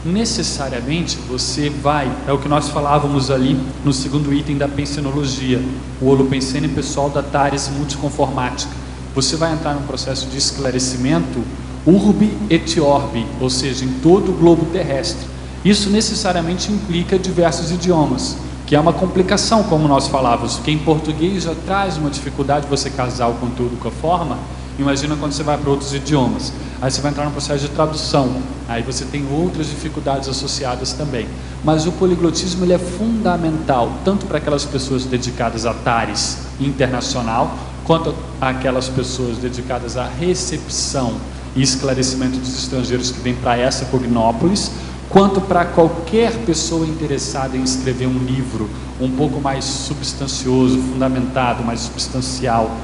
Necessariamente você vai, é o que nós falávamos ali no segundo item da pensenologia, o holopensene pessoal da Tares multiconformática. Você vai entrar num processo de esclarecimento urbi et orbi, ou seja, em todo o globo terrestre. Isso necessariamente implica diversos idiomas, que é uma complicação, como nós falávamos, porque em português já traz uma dificuldade você casar o conteúdo com a forma. Imagina quando você vai para outros idiomas, aí você vai entrar no processo de tradução, aí você tem outras dificuldades associadas também. Mas o poliglotismo ele é fundamental, tanto para aquelas pessoas dedicadas a TARES internacional, quanto aquelas pessoas dedicadas à recepção e esclarecimento dos estrangeiros que vêm para essa Cognópolis, quanto para qualquer pessoa interessada em escrever um livro um pouco mais substancioso, fundamentado, mais substancial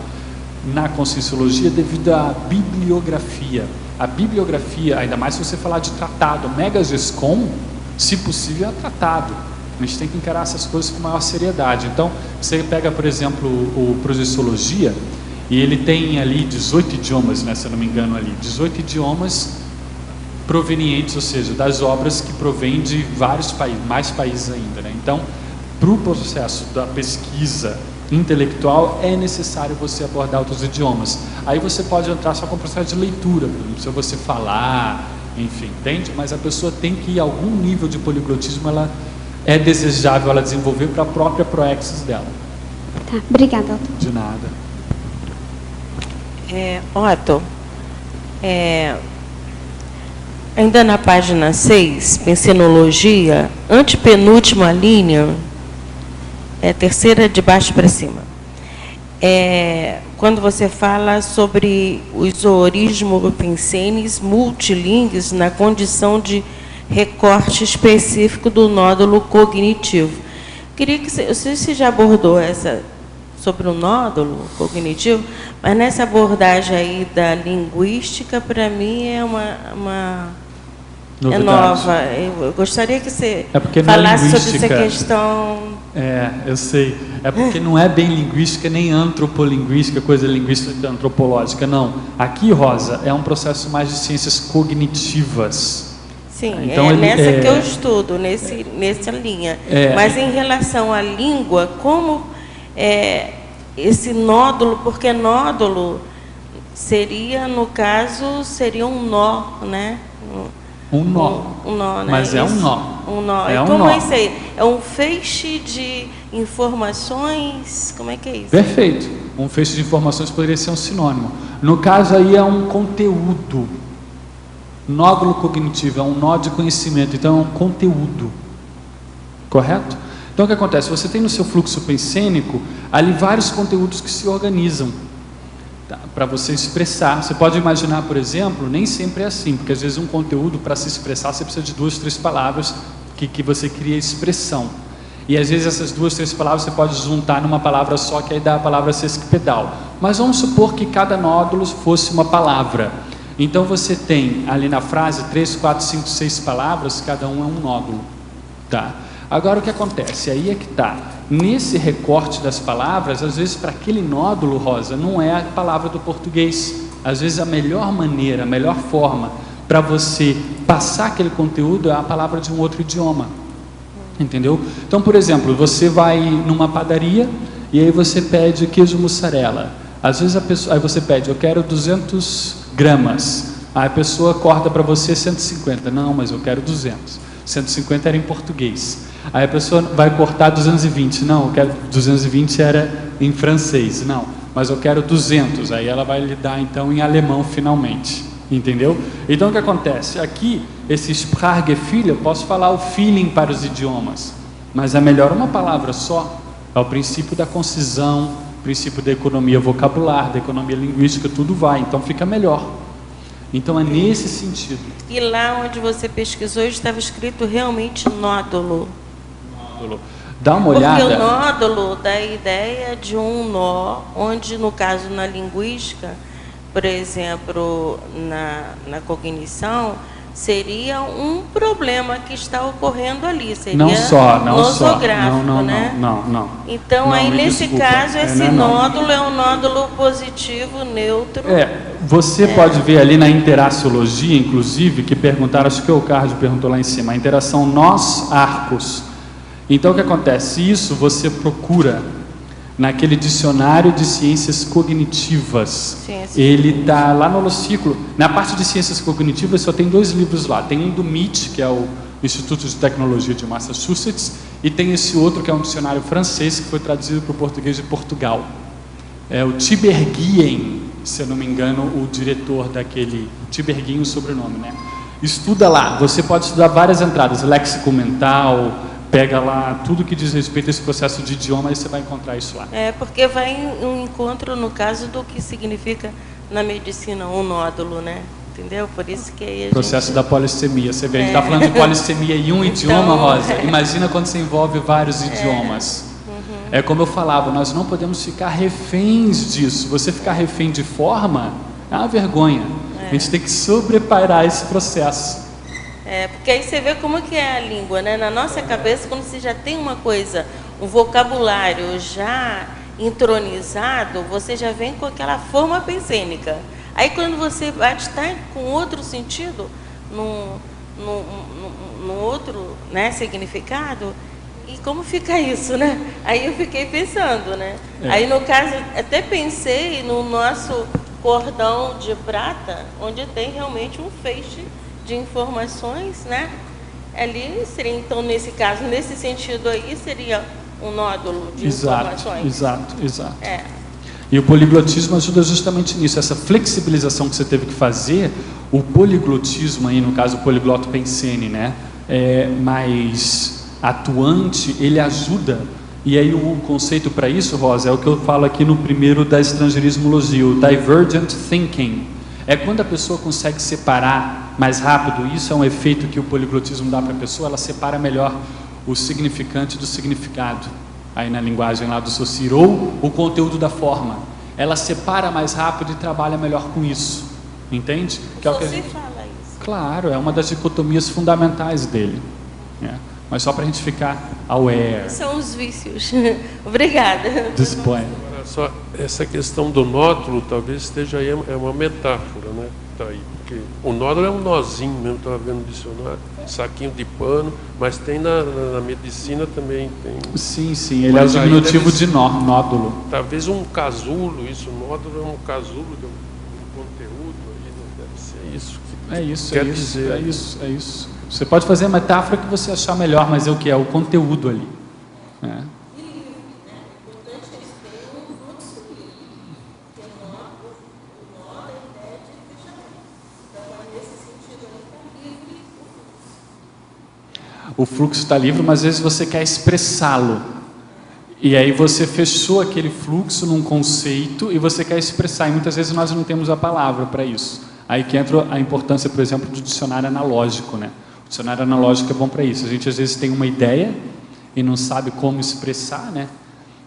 na conscienciologia, devido à bibliografia. A bibliografia, ainda mais se você falar de tratado, Megagescom, se possível, é tratado. A gente tem que encarar essas coisas com maior seriedade. Então, você pega, por exemplo, o Projeciologia, e ele tem ali 18 idiomas, né, se eu não me engano ali, 18 idiomas provenientes, ou seja, das obras que provêm de vários países, mais países ainda, né? Então, para o processo da pesquisa intelectual, é necessário você abordar outros idiomas. Aí você pode entrar só com o processo de leitura, por exemplo, se você falar, enfim, entende? Mas a pessoa tem que ir a algum nível de poliglotismo, ela é desejável ela desenvolver para a própria proexis dela. Tá, obrigada, Otto. De nada. Otto, ainda na página 6, pensenologia, antepenúltima linha, terceira de baixo para cima. Quando você fala sobre os zoorismo pensenes multilingues na condição de recorte específico do nódulo cognitivo. Queria que você já abordou sobre o nódulo cognitivo, mas nessa abordagem aí da linguística, para mim é uma novidade. Nova. Eu gostaria que você porque falasse sobre essa questão. Eu sei. É porque não é bem linguística nem antropolinguística, coisa linguística antropológica, não. Aqui, Rosa, é um processo mais de ciências cognitivas. Sim, então, nessa que eu estudo, nessa linha. Mas em relação à língua, como esse nódulo, porque nódulo seria, no caso, seria um nó, né? Um nó. Um nó, né? Mas é um nó. Um nó. É e um como nó. é isso aí? É um feixe de informações? Como é que é isso? Perfeito. Um feixe de informações poderia ser um sinônimo. No caso aí é um conteúdo. Nódulo cognitivo é um nó de conhecimento, então é um conteúdo. Correto? Então o que acontece? Você tem no seu fluxo pensênico ali vários conteúdos que se organizam, tá? Para você expressar. Você pode imaginar, por exemplo, nem sempre é assim, porque às vezes um conteúdo, para se expressar, você precisa de 2, 3 palavras que você cria expressão. E às vezes essas 2, 3 palavras você pode juntar numa palavra só, que aí dá a palavra sesquipedal. Mas vamos supor que cada nódulo fosse uma palavra. Então você tem ali na frase 3, 4, 5, 6 palavras, cada um é um nódulo. Tá? Agora o que acontece? Aí é que está. Nesse recorte das palavras, às vezes para aquele nódulo, Rosa, não é a palavra do português. Às vezes a melhor maneira, a melhor forma para você passar aquele conteúdo é a palavra de um outro idioma. Entendeu? Então, por exemplo, você vai numa padaria e aí você pede queijo mussarela. Às vezes aí você pede, eu quero 200 gramas. Aí a pessoa corta para você 150. Não, mas eu quero 200. 150 era em português. Aí a pessoa vai cortar 220. Não, eu quero 220 era em francês. Não, mas eu quero 200. Aí ela vai lhe dar então em alemão finalmente. Entendeu? Então o que acontece? Aqui, esse Sprachgefühl, eu posso falar o feeling para os idiomas, mas é melhor uma palavra só. É o princípio da concisão, o princípio da economia vocabular, da economia linguística, tudo vai, então fica melhor. Então é nesse sentido. E lá onde você pesquisou estava escrito realmente nódulo. Nódulo. Dá uma olhada. Porque o nódulo dá a ideia de um nó, onde no caso na linguística, por exemplo, na cognição, seria um problema que está ocorrendo ali. Seria nosográfico, né? Não. Então, não, aí nesse desculpa. caso, esse nódulo é um nódulo positivo, neutro. Você pode ver ali na interaciologia, inclusive, que perguntaram, acho que o Cardio perguntou lá em cima, a interação nós-arcos. Então, o que acontece? Isso você procura naquele dicionário de ciências cognitivas. Ele está lá no ciclo. Na parte de ciências cognitivas só tem 2 livros lá. Tem um do MIT, que é o Instituto de Tecnologia de Massachusetts, e tem esse outro que é um dicionário francês que foi traduzido para o português de Portugal. É o Tiberghien, se eu não me engano, o diretor daquele... Tiberghien, o sobrenome, né? Estuda lá. Você pode estudar várias entradas, léxico mental, pega lá tudo que diz respeito a esse processo de idioma e você vai encontrar isso lá. Porque vai em um encontro, no caso, do que significa na medicina um nódulo, né? Entendeu? Por isso que aí processo da polissemia. Você vê, a gente está falando de polissemia em um idioma, Rosa. Imagina quando você envolve vários idiomas. É como eu falava, nós não podemos ficar reféns disso. Você ficar refém de forma é uma vergonha. A gente tem que sobreparar esse processo. Porque aí você vê como que é a língua, né? Na nossa cabeça, quando você já tem uma coisa, um vocabulário já entronizado, você já vem com aquela forma pensênica. Aí quando você vai estar com outro sentido, num outro, né, significado, e como fica isso, né? Aí eu fiquei pensando, né? Aí no caso, até pensei no nosso cordão de prata, onde tem realmente um feixe de informações, né? Ali seria, então, nesse caso, nesse sentido aí, seria um nódulo de informações. Exato. E o poliglotismo ajuda justamente nisso, essa flexibilização que você teve que fazer. O poliglotismo aí, no caso, o poligloto pensene, né? Mais atuante, ele ajuda E aí o conceito para isso, Rosa, é o que eu falo aqui no primeiro da estrangeirismologia, o divergent thinking. É quando a pessoa consegue separar mais rápido, isso é um efeito que o poliglotismo dá para a pessoa, ela separa melhor o significante do significado, aí na linguagem lá do Saussure, ou o conteúdo da forma. Ela separa mais rápido e trabalha melhor com isso, entende? Que é o que a gente... fala isso. Claro, é uma das dicotomias fundamentais dele, né? Mas só para a gente ficar aware. São os vícios. Obrigada. Disponha. Olha só, essa questão do nódulo talvez esteja aí, é uma metáfora, né? Tá aí, porque o nódulo é um nozinho mesmo, estava vendo no dicionário, saquinho de pano, mas tem na medicina também tem. Sim, ele é o diminutivo de nódulo. Talvez um casulo, isso, nódulo é um casulo de um conteúdo aí, né? Deve ser isso que quer dizer. É isso. Você pode fazer a metáfora que você achar melhor, mas é o que? É o conteúdo ali. É. O fluxo está livre, mas às vezes você quer expressá-lo. E aí você fechou aquele fluxo num conceito e você quer expressar. E muitas vezes nós não temos a palavra para isso. Aí que entra a importância, por exemplo, do dicionário analógico, né? O dicionário analógico é bom para isso. A gente às vezes tem uma ideia e não sabe como expressar, né?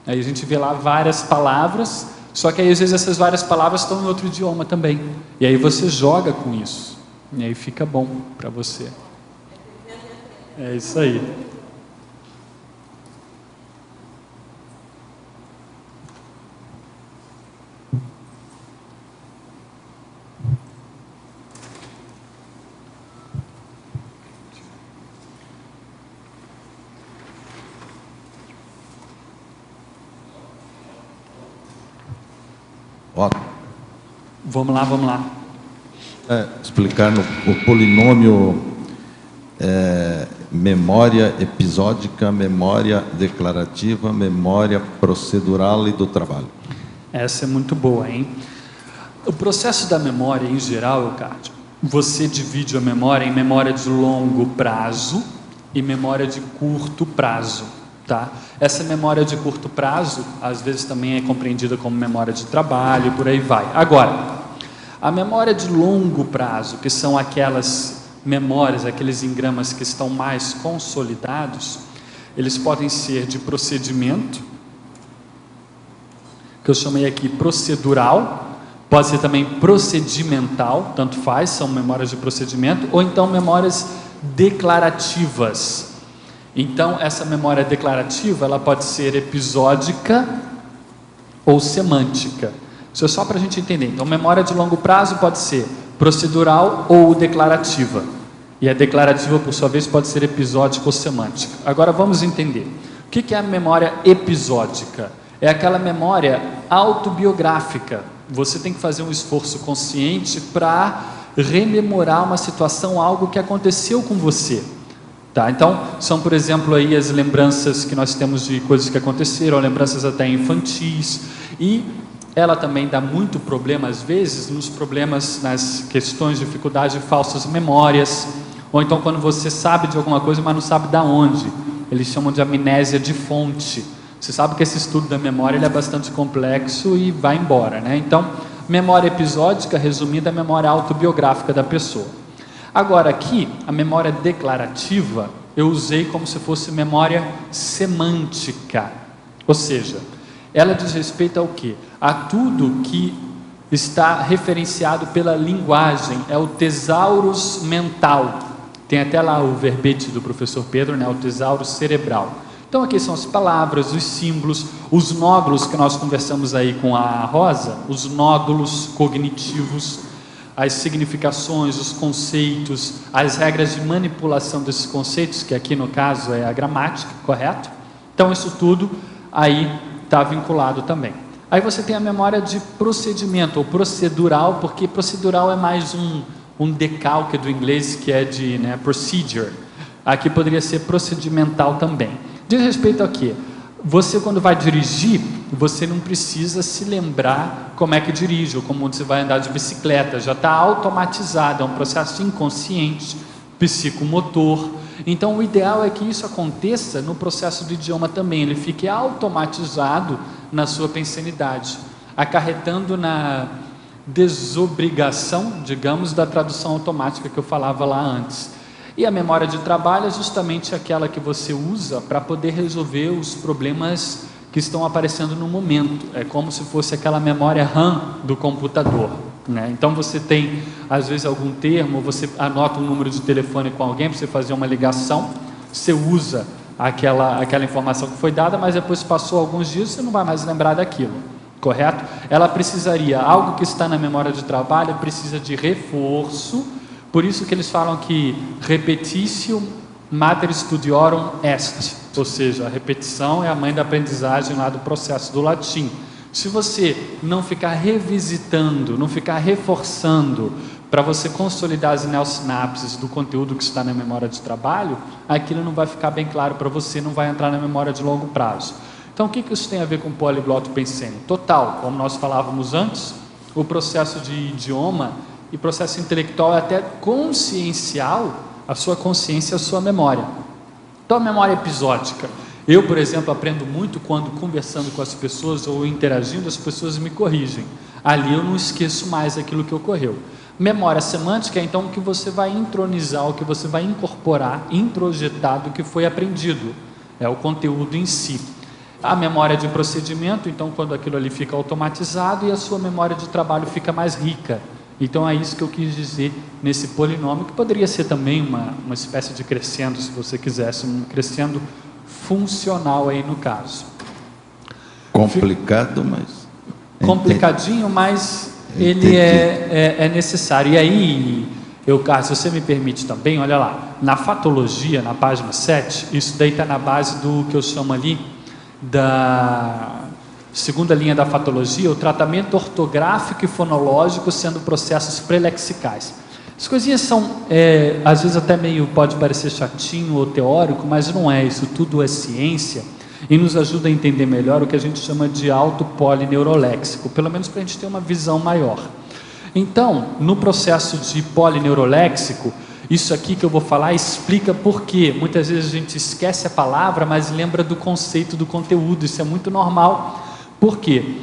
Aí a gente vê lá várias palavras, só que aí às vezes essas várias palavras estão em outro idioma também. E aí você joga com isso. E aí fica bom para você. É isso aí. Vamos lá. Explicar o polinômio memória episódica, memória declarativa, memória procedural e do trabalho. Essa é muito boa, hein? O processo da memória, em geral, Eucádio, você divide a memória em memória de longo prazo e memória de curto prazo. Tá? Essa memória de curto prazo, às vezes também é compreendida como memória de trabalho, e por aí vai. Agora, a memória de longo prazo, que são aquelas memórias, aqueles engramas que estão mais consolidados, eles podem ser de procedimento, que eu chamei aqui procedural, pode ser também procedimental, tanto faz, são memórias de procedimento, ou então memórias declarativas. Então, essa memória declarativa, ela pode ser episódica ou semântica. Isso é só para a gente entender. Então, memória de longo prazo pode ser procedural ou declarativa. E a declarativa, por sua vez, pode ser episódica ou semântica. Agora, vamos entender. O que é a memória episódica? É aquela memória autobiográfica. Você tem que fazer um esforço consciente para rememorar uma situação, algo que aconteceu com você. Tá, então, são, por exemplo, aí as lembranças que nós temos de coisas que aconteceram, lembranças até infantis, e ela também dá muito problema, às vezes, nas questões de dificuldade de falsas memórias, ou então quando você sabe de alguma coisa, mas não sabe de onde. Eles chamam de amnésia de fonte. Você sabe que esse estudo da memória ele é bastante complexo e vai embora, né? Então, memória episódica, resumida, é a memória autobiográfica da pessoa. Agora aqui, a memória declarativa, eu usei como se fosse memória semântica. Ou seja, ela diz respeito ao quê? A tudo que está referenciado pela linguagem, é o tesaurus mental. Tem até lá o verbete do professor Pedro, né? O tesaurus cerebral. Então aqui são as palavras, os símbolos, os nódulos que nós conversamos aí com a Rosa, os nódulos cognitivos, as significações, os conceitos, as regras de manipulação desses conceitos, que aqui no caso é a gramática, correto? Então isso tudo aí está vinculado também. Aí você tem a memória de procedimento, ou procedural, porque procedural é mais um decalque do inglês que é de procedure. Aqui poderia ser procedimental também. Diz respeito a quê? Você, quando vai dirigir, você não precisa se lembrar como é que dirige, ou como você vai andar de bicicleta, já está automatizado, é um processo inconsciente, psicomotor, Então, o ideal é que isso aconteça no processo do idioma também, ele fique automatizado na sua pensenidade, acarretando na desobrigação, digamos, da tradução automática que eu falava lá antes. E a memória de trabalho é justamente aquela que você usa para poder resolver os problemas que estão aparecendo no momento. É como se fosse aquela memória RAM do computador, né? Então você tem, às vezes, algum termo, você anota um número de telefone com alguém para você fazer uma ligação, você usa aquela informação que foi dada, mas depois passou alguns dias, você não vai mais lembrar daquilo, correto? Ela precisaria, algo que está na memória de trabalho precisa de reforço, por isso que eles falam que repetitio mater studiorum est, ou seja, a repetição é a mãe da aprendizagem lá do processo do latim. Se você não ficar revisitando, não ficar reforçando para você consolidar as neossinapses do conteúdo que está na memória de trabalho, aquilo não vai ficar bem claro para você, não vai entrar na memória de longo prazo. Então, o que isso tem a ver com o poligloto pensênico? Total, como nós falávamos antes, o processo de idioma e processo intelectual é até consciencial, a sua consciência, a sua memória. Então, a memória episódica. Eu, por exemplo, aprendo muito quando conversando com as pessoas ou interagindo, as pessoas me corrigem. Ali eu não esqueço mais aquilo que ocorreu. Memória semântica é então o que você vai intronizar, o que você vai incorporar, introjetar do que foi aprendido. É o conteúdo em si. A memória de procedimento, então, quando aquilo ali fica automatizado, e a sua memória de trabalho fica mais rica. Então é isso que eu quis dizer nesse polinômio, que poderia ser também uma espécie de crescendo, se você quisesse, um crescendo funcional aí no caso. Complicado, mas... Complicadinho, mas ele é necessário. E aí, se você me permite também, olha lá, na fatologia, na página 7, isso daí está na base do que eu chamo ali da segunda linha da fatologia, o tratamento ortográfico e fonológico sendo processos prelexicais. As coisinhas são, às vezes até meio, pode parecer chatinho ou teórico, mas não é, isso tudo é ciência e nos ajuda a entender melhor o que a gente chama de autopolineuroléxico, pelo menos para a gente ter uma visão maior. Então, no processo de polineuroléxico, isso aqui que eu vou falar explica por quê. Muitas vezes a gente esquece a palavra, mas lembra do conceito, do conteúdo, isso é muito normal. Por quê?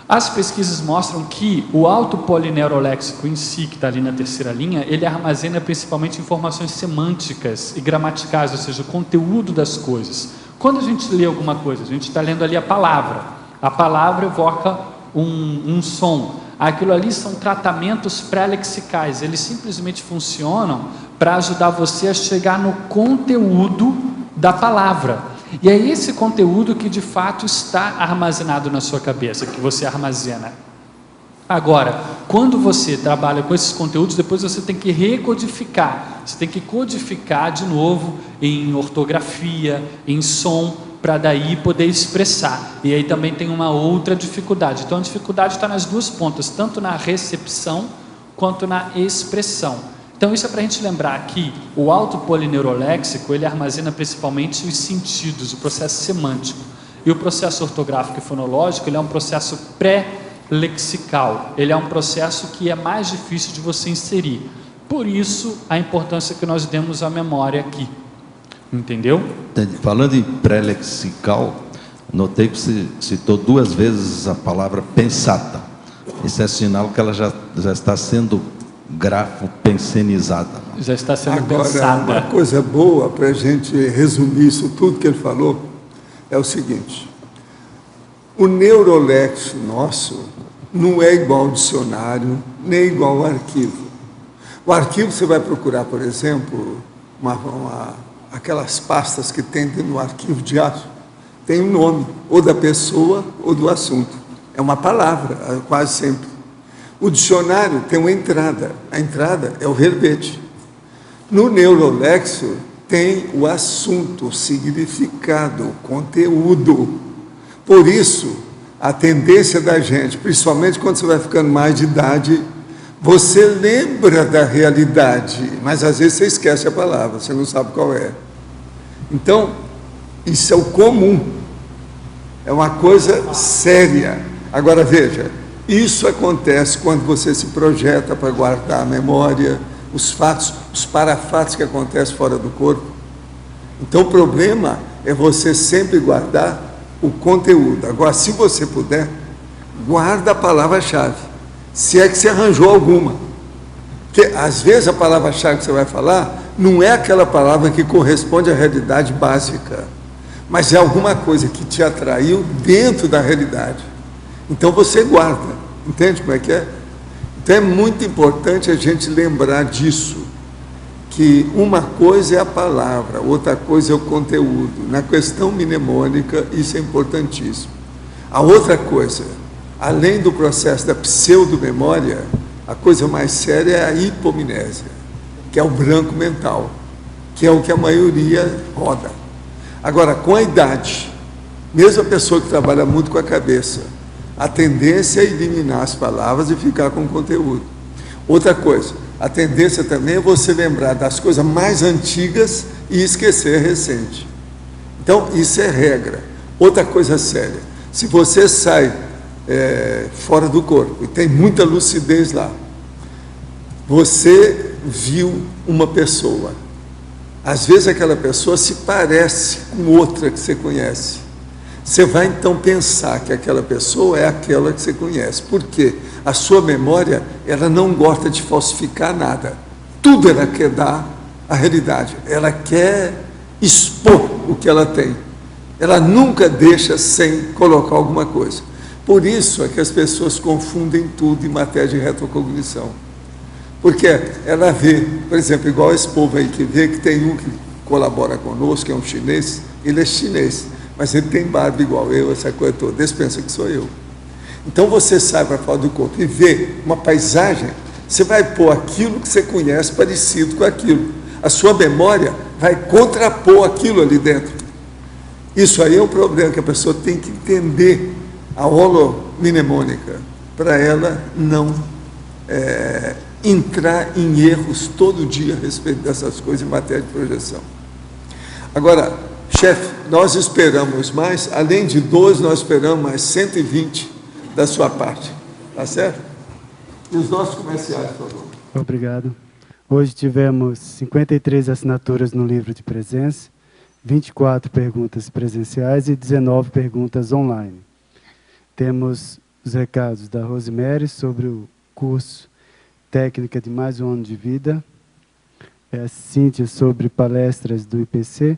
As pesquisas mostram que o autopolineuroléxico em si, que está ali na terceira linha, ele armazena principalmente informações semânticas e gramaticais, ou seja, o conteúdo das coisas. Quando a gente lê alguma coisa, a gente está lendo ali a palavra evoca um som. Aquilo ali são tratamentos pré-lexicais, eles simplesmente funcionam para ajudar você a chegar no conteúdo da palavra. E é esse conteúdo que de fato está armazenado na sua cabeça, que você armazena. Agora, quando você trabalha com esses conteúdos, depois você tem que recodificar, você tem que codificar de novo em ortografia, em som, para daí poder expressar. E aí também tem uma outra dificuldade. Então a dificuldade está nas duas pontas, tanto na recepção quanto na expressão. Então isso é para a gente lembrar que o autopolineuroléxico, ele armazena principalmente os sentidos, o processo semântico. E o processo ortográfico e fonológico, ele é um processo pré-lexical. Ele é um processo que é mais difícil de você inserir. Por isso, a importância que nós demos à memória aqui. Entendeu? Falando em pré-lexical, notei que você citou 2 vezes a palavra pensata. Isso é sinal que ela já está sendo grafo-pensenizada. Já está sendo pensada. Agora, uma coisa boa para a gente resumir isso tudo que ele falou é o seguinte: o neuroléxico nosso não é igual ao dicionário, nem igual ao arquivo. O arquivo você vai procurar, por exemplo, aquelas pastas que tem no arquivo de ato, tem um nome, ou da pessoa ou do assunto. É uma palavra, quase sempre. O dicionário tem uma entrada, a entrada é o verbete. No neuroléxico tem o assunto, o significado, o conteúdo. Por isso, a tendência da gente, principalmente quando você vai ficando mais de idade, você lembra da realidade, mas às vezes você esquece a palavra, você não sabe qual é. Então, isso é o comum, é uma coisa séria. Agora veja, isso acontece quando você se projeta para guardar a memória, os fatos, os parafatos que acontecem fora do corpo. Então, o problema é você sempre guardar o conteúdo. Agora, se você puder, guarda a palavra-chave, se é que você arranjou alguma. Porque, às vezes, a palavra-chave que você vai falar não é aquela palavra que corresponde à realidade básica, mas é alguma coisa que te atraiu dentro da realidade. Então, você guarda. Entende como é que é? Então, é muito importante a gente lembrar disso, que uma coisa é a palavra, outra coisa é o conteúdo. Na questão mnemônica, isso é importantíssimo. A outra coisa, além do processo da pseudomemória, a coisa mais séria é a hipomnésia, que é o branco mental, que é o que a maioria roda. Agora, com a idade, mesmo a pessoa que trabalha muito com a cabeça, a tendência é eliminar as palavras e ficar com o conteúdo. Outra coisa, a tendência também é você lembrar das coisas mais antigas e esquecer a recente. Então, isso é regra. Outra coisa séria, se você sai fora do corpo e tem muita lucidez lá, você viu uma pessoa, às vezes aquela pessoa se parece com outra que você conhece. Você vai então pensar que aquela pessoa é aquela que você conhece. Por quê? A sua memória, ela não gosta de falsificar nada. Tudo ela quer dar à realidade. Ela quer expor o que ela tem. Ela nunca deixa sem colocar alguma coisa. Por isso é que as pessoas confundem tudo em matéria de retrocognição. Porque ela vê, por exemplo, igual esse povo aí que vê que tem um que colabora conosco, que é um chinês, ele é chinês, mas ele tem barba igual eu, essa coisa toda, eles pensam que sou eu. Então você sai para fora do corpo e vê uma paisagem, você vai pôr aquilo que você conhece parecido com aquilo. A sua memória vai contrapor aquilo ali dentro. Isso aí é um problema que a pessoa tem que entender, a holomnemônica, para ela não entrar em erros todo dia a respeito dessas coisas em matéria de projeção. Agora, chefe, nós esperamos mais, além de 12, nós esperamos mais 120 da sua parte, tá certo? E os nossos comerciais, por favor. Obrigado. Hoje tivemos 53 assinaturas no livro de presença, 24 perguntas presenciais e 19 perguntas online. Temos os recados da Rosemary sobre o curso Técnica de Mais um Ano de Vida, a Cíntia sobre palestras do IPC,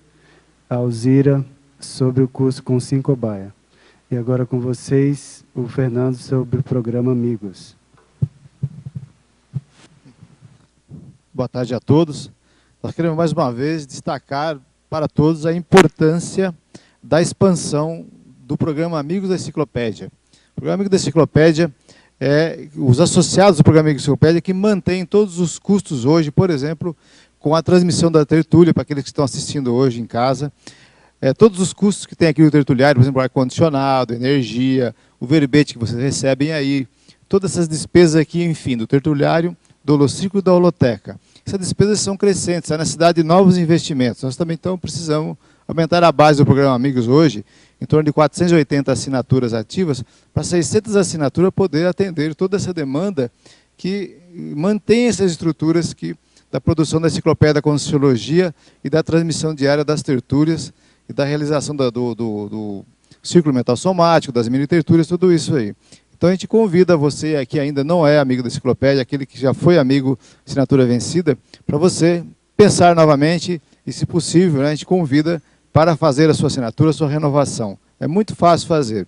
a Alzira sobre o curso com 5 Cobaia. E agora com vocês, o Fernando sobre o programa Amigos. Boa tarde a todos. Nós queremos mais uma vez destacar para todos a importância da expansão do programa Amigos da Enciclopédia. O programa Amigos da Enciclopédia é os associados do programa Amigos da Enciclopédia que mantêm todos os custos hoje, por exemplo, com a transmissão da tertúlia, para aqueles que estão assistindo hoje em casa. Todos os custos que tem aqui no tertuliário, por exemplo, ar-condicionado, energia, o verbete que vocês recebem aí, todas essas despesas aqui, enfim, do tertuliário, do holociclo e da holoteca. Essas despesas são crescentes, há necessidade de novos investimentos. Nós também então precisamos aumentar a base do programa Amigos hoje, em torno de 480 assinaturas ativas, para 600 assinaturas poder atender toda essa demanda que mantém essas estruturas da produção da enciclopédia da Conscienciologia e da transmissão diária das tertúlias e da realização do círculo mental somático, das mini-tertúlias, tudo isso aí. Então a gente convida você que ainda não é amigo da enciclopédia, aquele que já foi amigo assinatura vencida, para você pensar novamente e, se possível, a gente convida para fazer a sua assinatura, a sua renovação. É muito fácil fazer.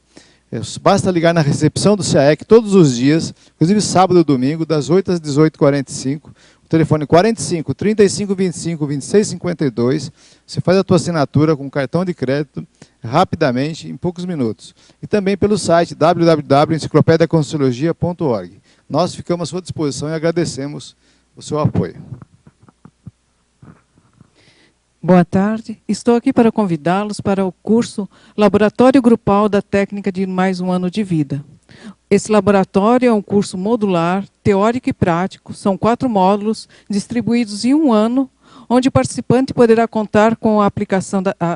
Basta ligar na recepção do CAEC todos os dias, inclusive sábado e domingo, das 8 às 18h45, o telefone 45 35 25 26 52. Você faz a tua assinatura com cartão de crédito rapidamente, em poucos minutos. E também pelo site www.enciclopediaconscienciologia.org. Nós ficamos à sua disposição e agradecemos o seu apoio. Boa tarde. Estou aqui para convidá-los para o curso Laboratório Grupal da Técnica de Mais um Ano de Vida. Esse laboratório é um curso modular, teórico e prático. São 4 módulos distribuídos em um ano, onde o participante poderá contar com a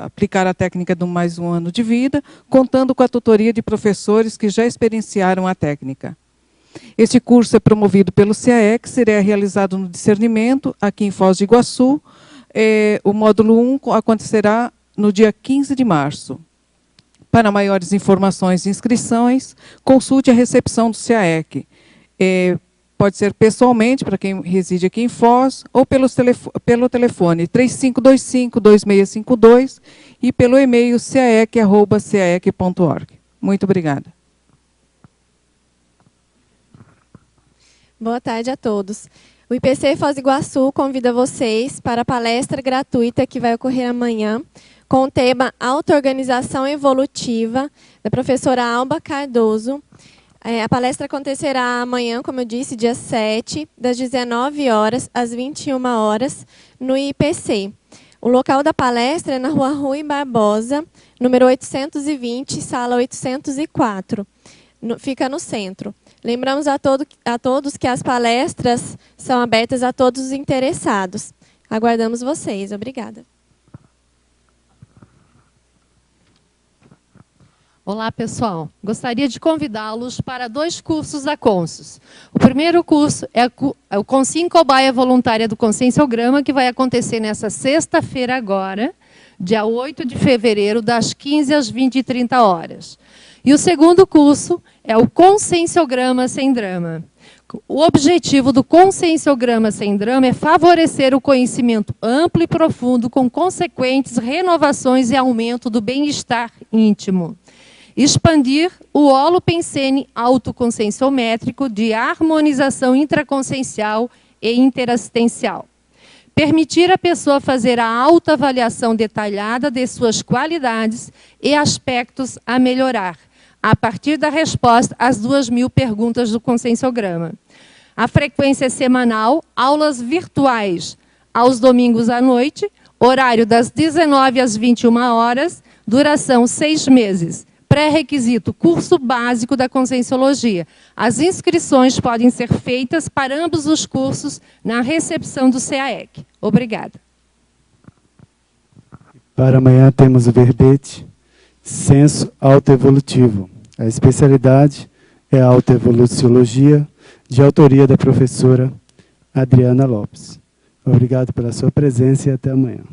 aplicar a técnica do Mais um Ano de Vida, contando com a tutoria de professores que já experienciaram a técnica. Este curso é promovido pelo CAEC, será realizado no Discernimento, aqui em Foz do Iguaçu, O módulo 1 acontecerá no dia 15 de março. Para maiores informações e inscrições, consulte a recepção do CAEC. Pode ser pessoalmente, para quem reside aqui em Foz, ou pelo telefone 3525-2652 e pelo e-mail caec@caec.org. Muito obrigada. Boa tarde a todos. O IPC Foz do Iguaçu convida vocês para a palestra gratuita que vai ocorrer amanhã, com o tema Auto-Organização Evolutiva, da professora Alba Cardoso. A palestra acontecerá amanhã, como eu disse, dia 7, das 19 horas às 21 horas, no IPC. O local da palestra é na Rua Rui Barbosa, número 820, sala 804. Fica no centro. Lembramos a todos que as palestras são abertas a todos os interessados. Aguardamos vocês. Obrigada. Olá, pessoal. Gostaria de convidá-los para 2 cursos da Consus. O primeiro curso é o Consim Cobaia Voluntária do Conscienciograma, que vai acontecer nessa sexta-feira agora, dia 8 de fevereiro, das 15 às 20h30 horas. E o segundo curso é o Conscienciograma Sem Drama. O objetivo do Conscienciograma Sem Drama é favorecer o conhecimento amplo e profundo, com consequentes renovações e aumento do bem-estar íntimo. Expandir o holopensene autoconscienciométrico de harmonização intraconsciencial e interassistencial. Permitir à pessoa fazer a autoavaliação detalhada de suas qualidades e aspectos a melhorar, a partir da resposta às 2.000 perguntas do Conscienciograma. A frequência é semanal, aulas virtuais aos domingos à noite, horário das 19 às 21 horas, duração 6 meses. Pré-requisito, curso básico da Conscienciologia. As inscrições podem ser feitas para ambos os cursos na recepção do CAEC. Obrigada. Para amanhã temos o verbete Senso Autoevolutivo. A especialidade é a autoevoluciologia, de autoria da professora Adriana Lopes. Obrigado pela sua presença e até amanhã.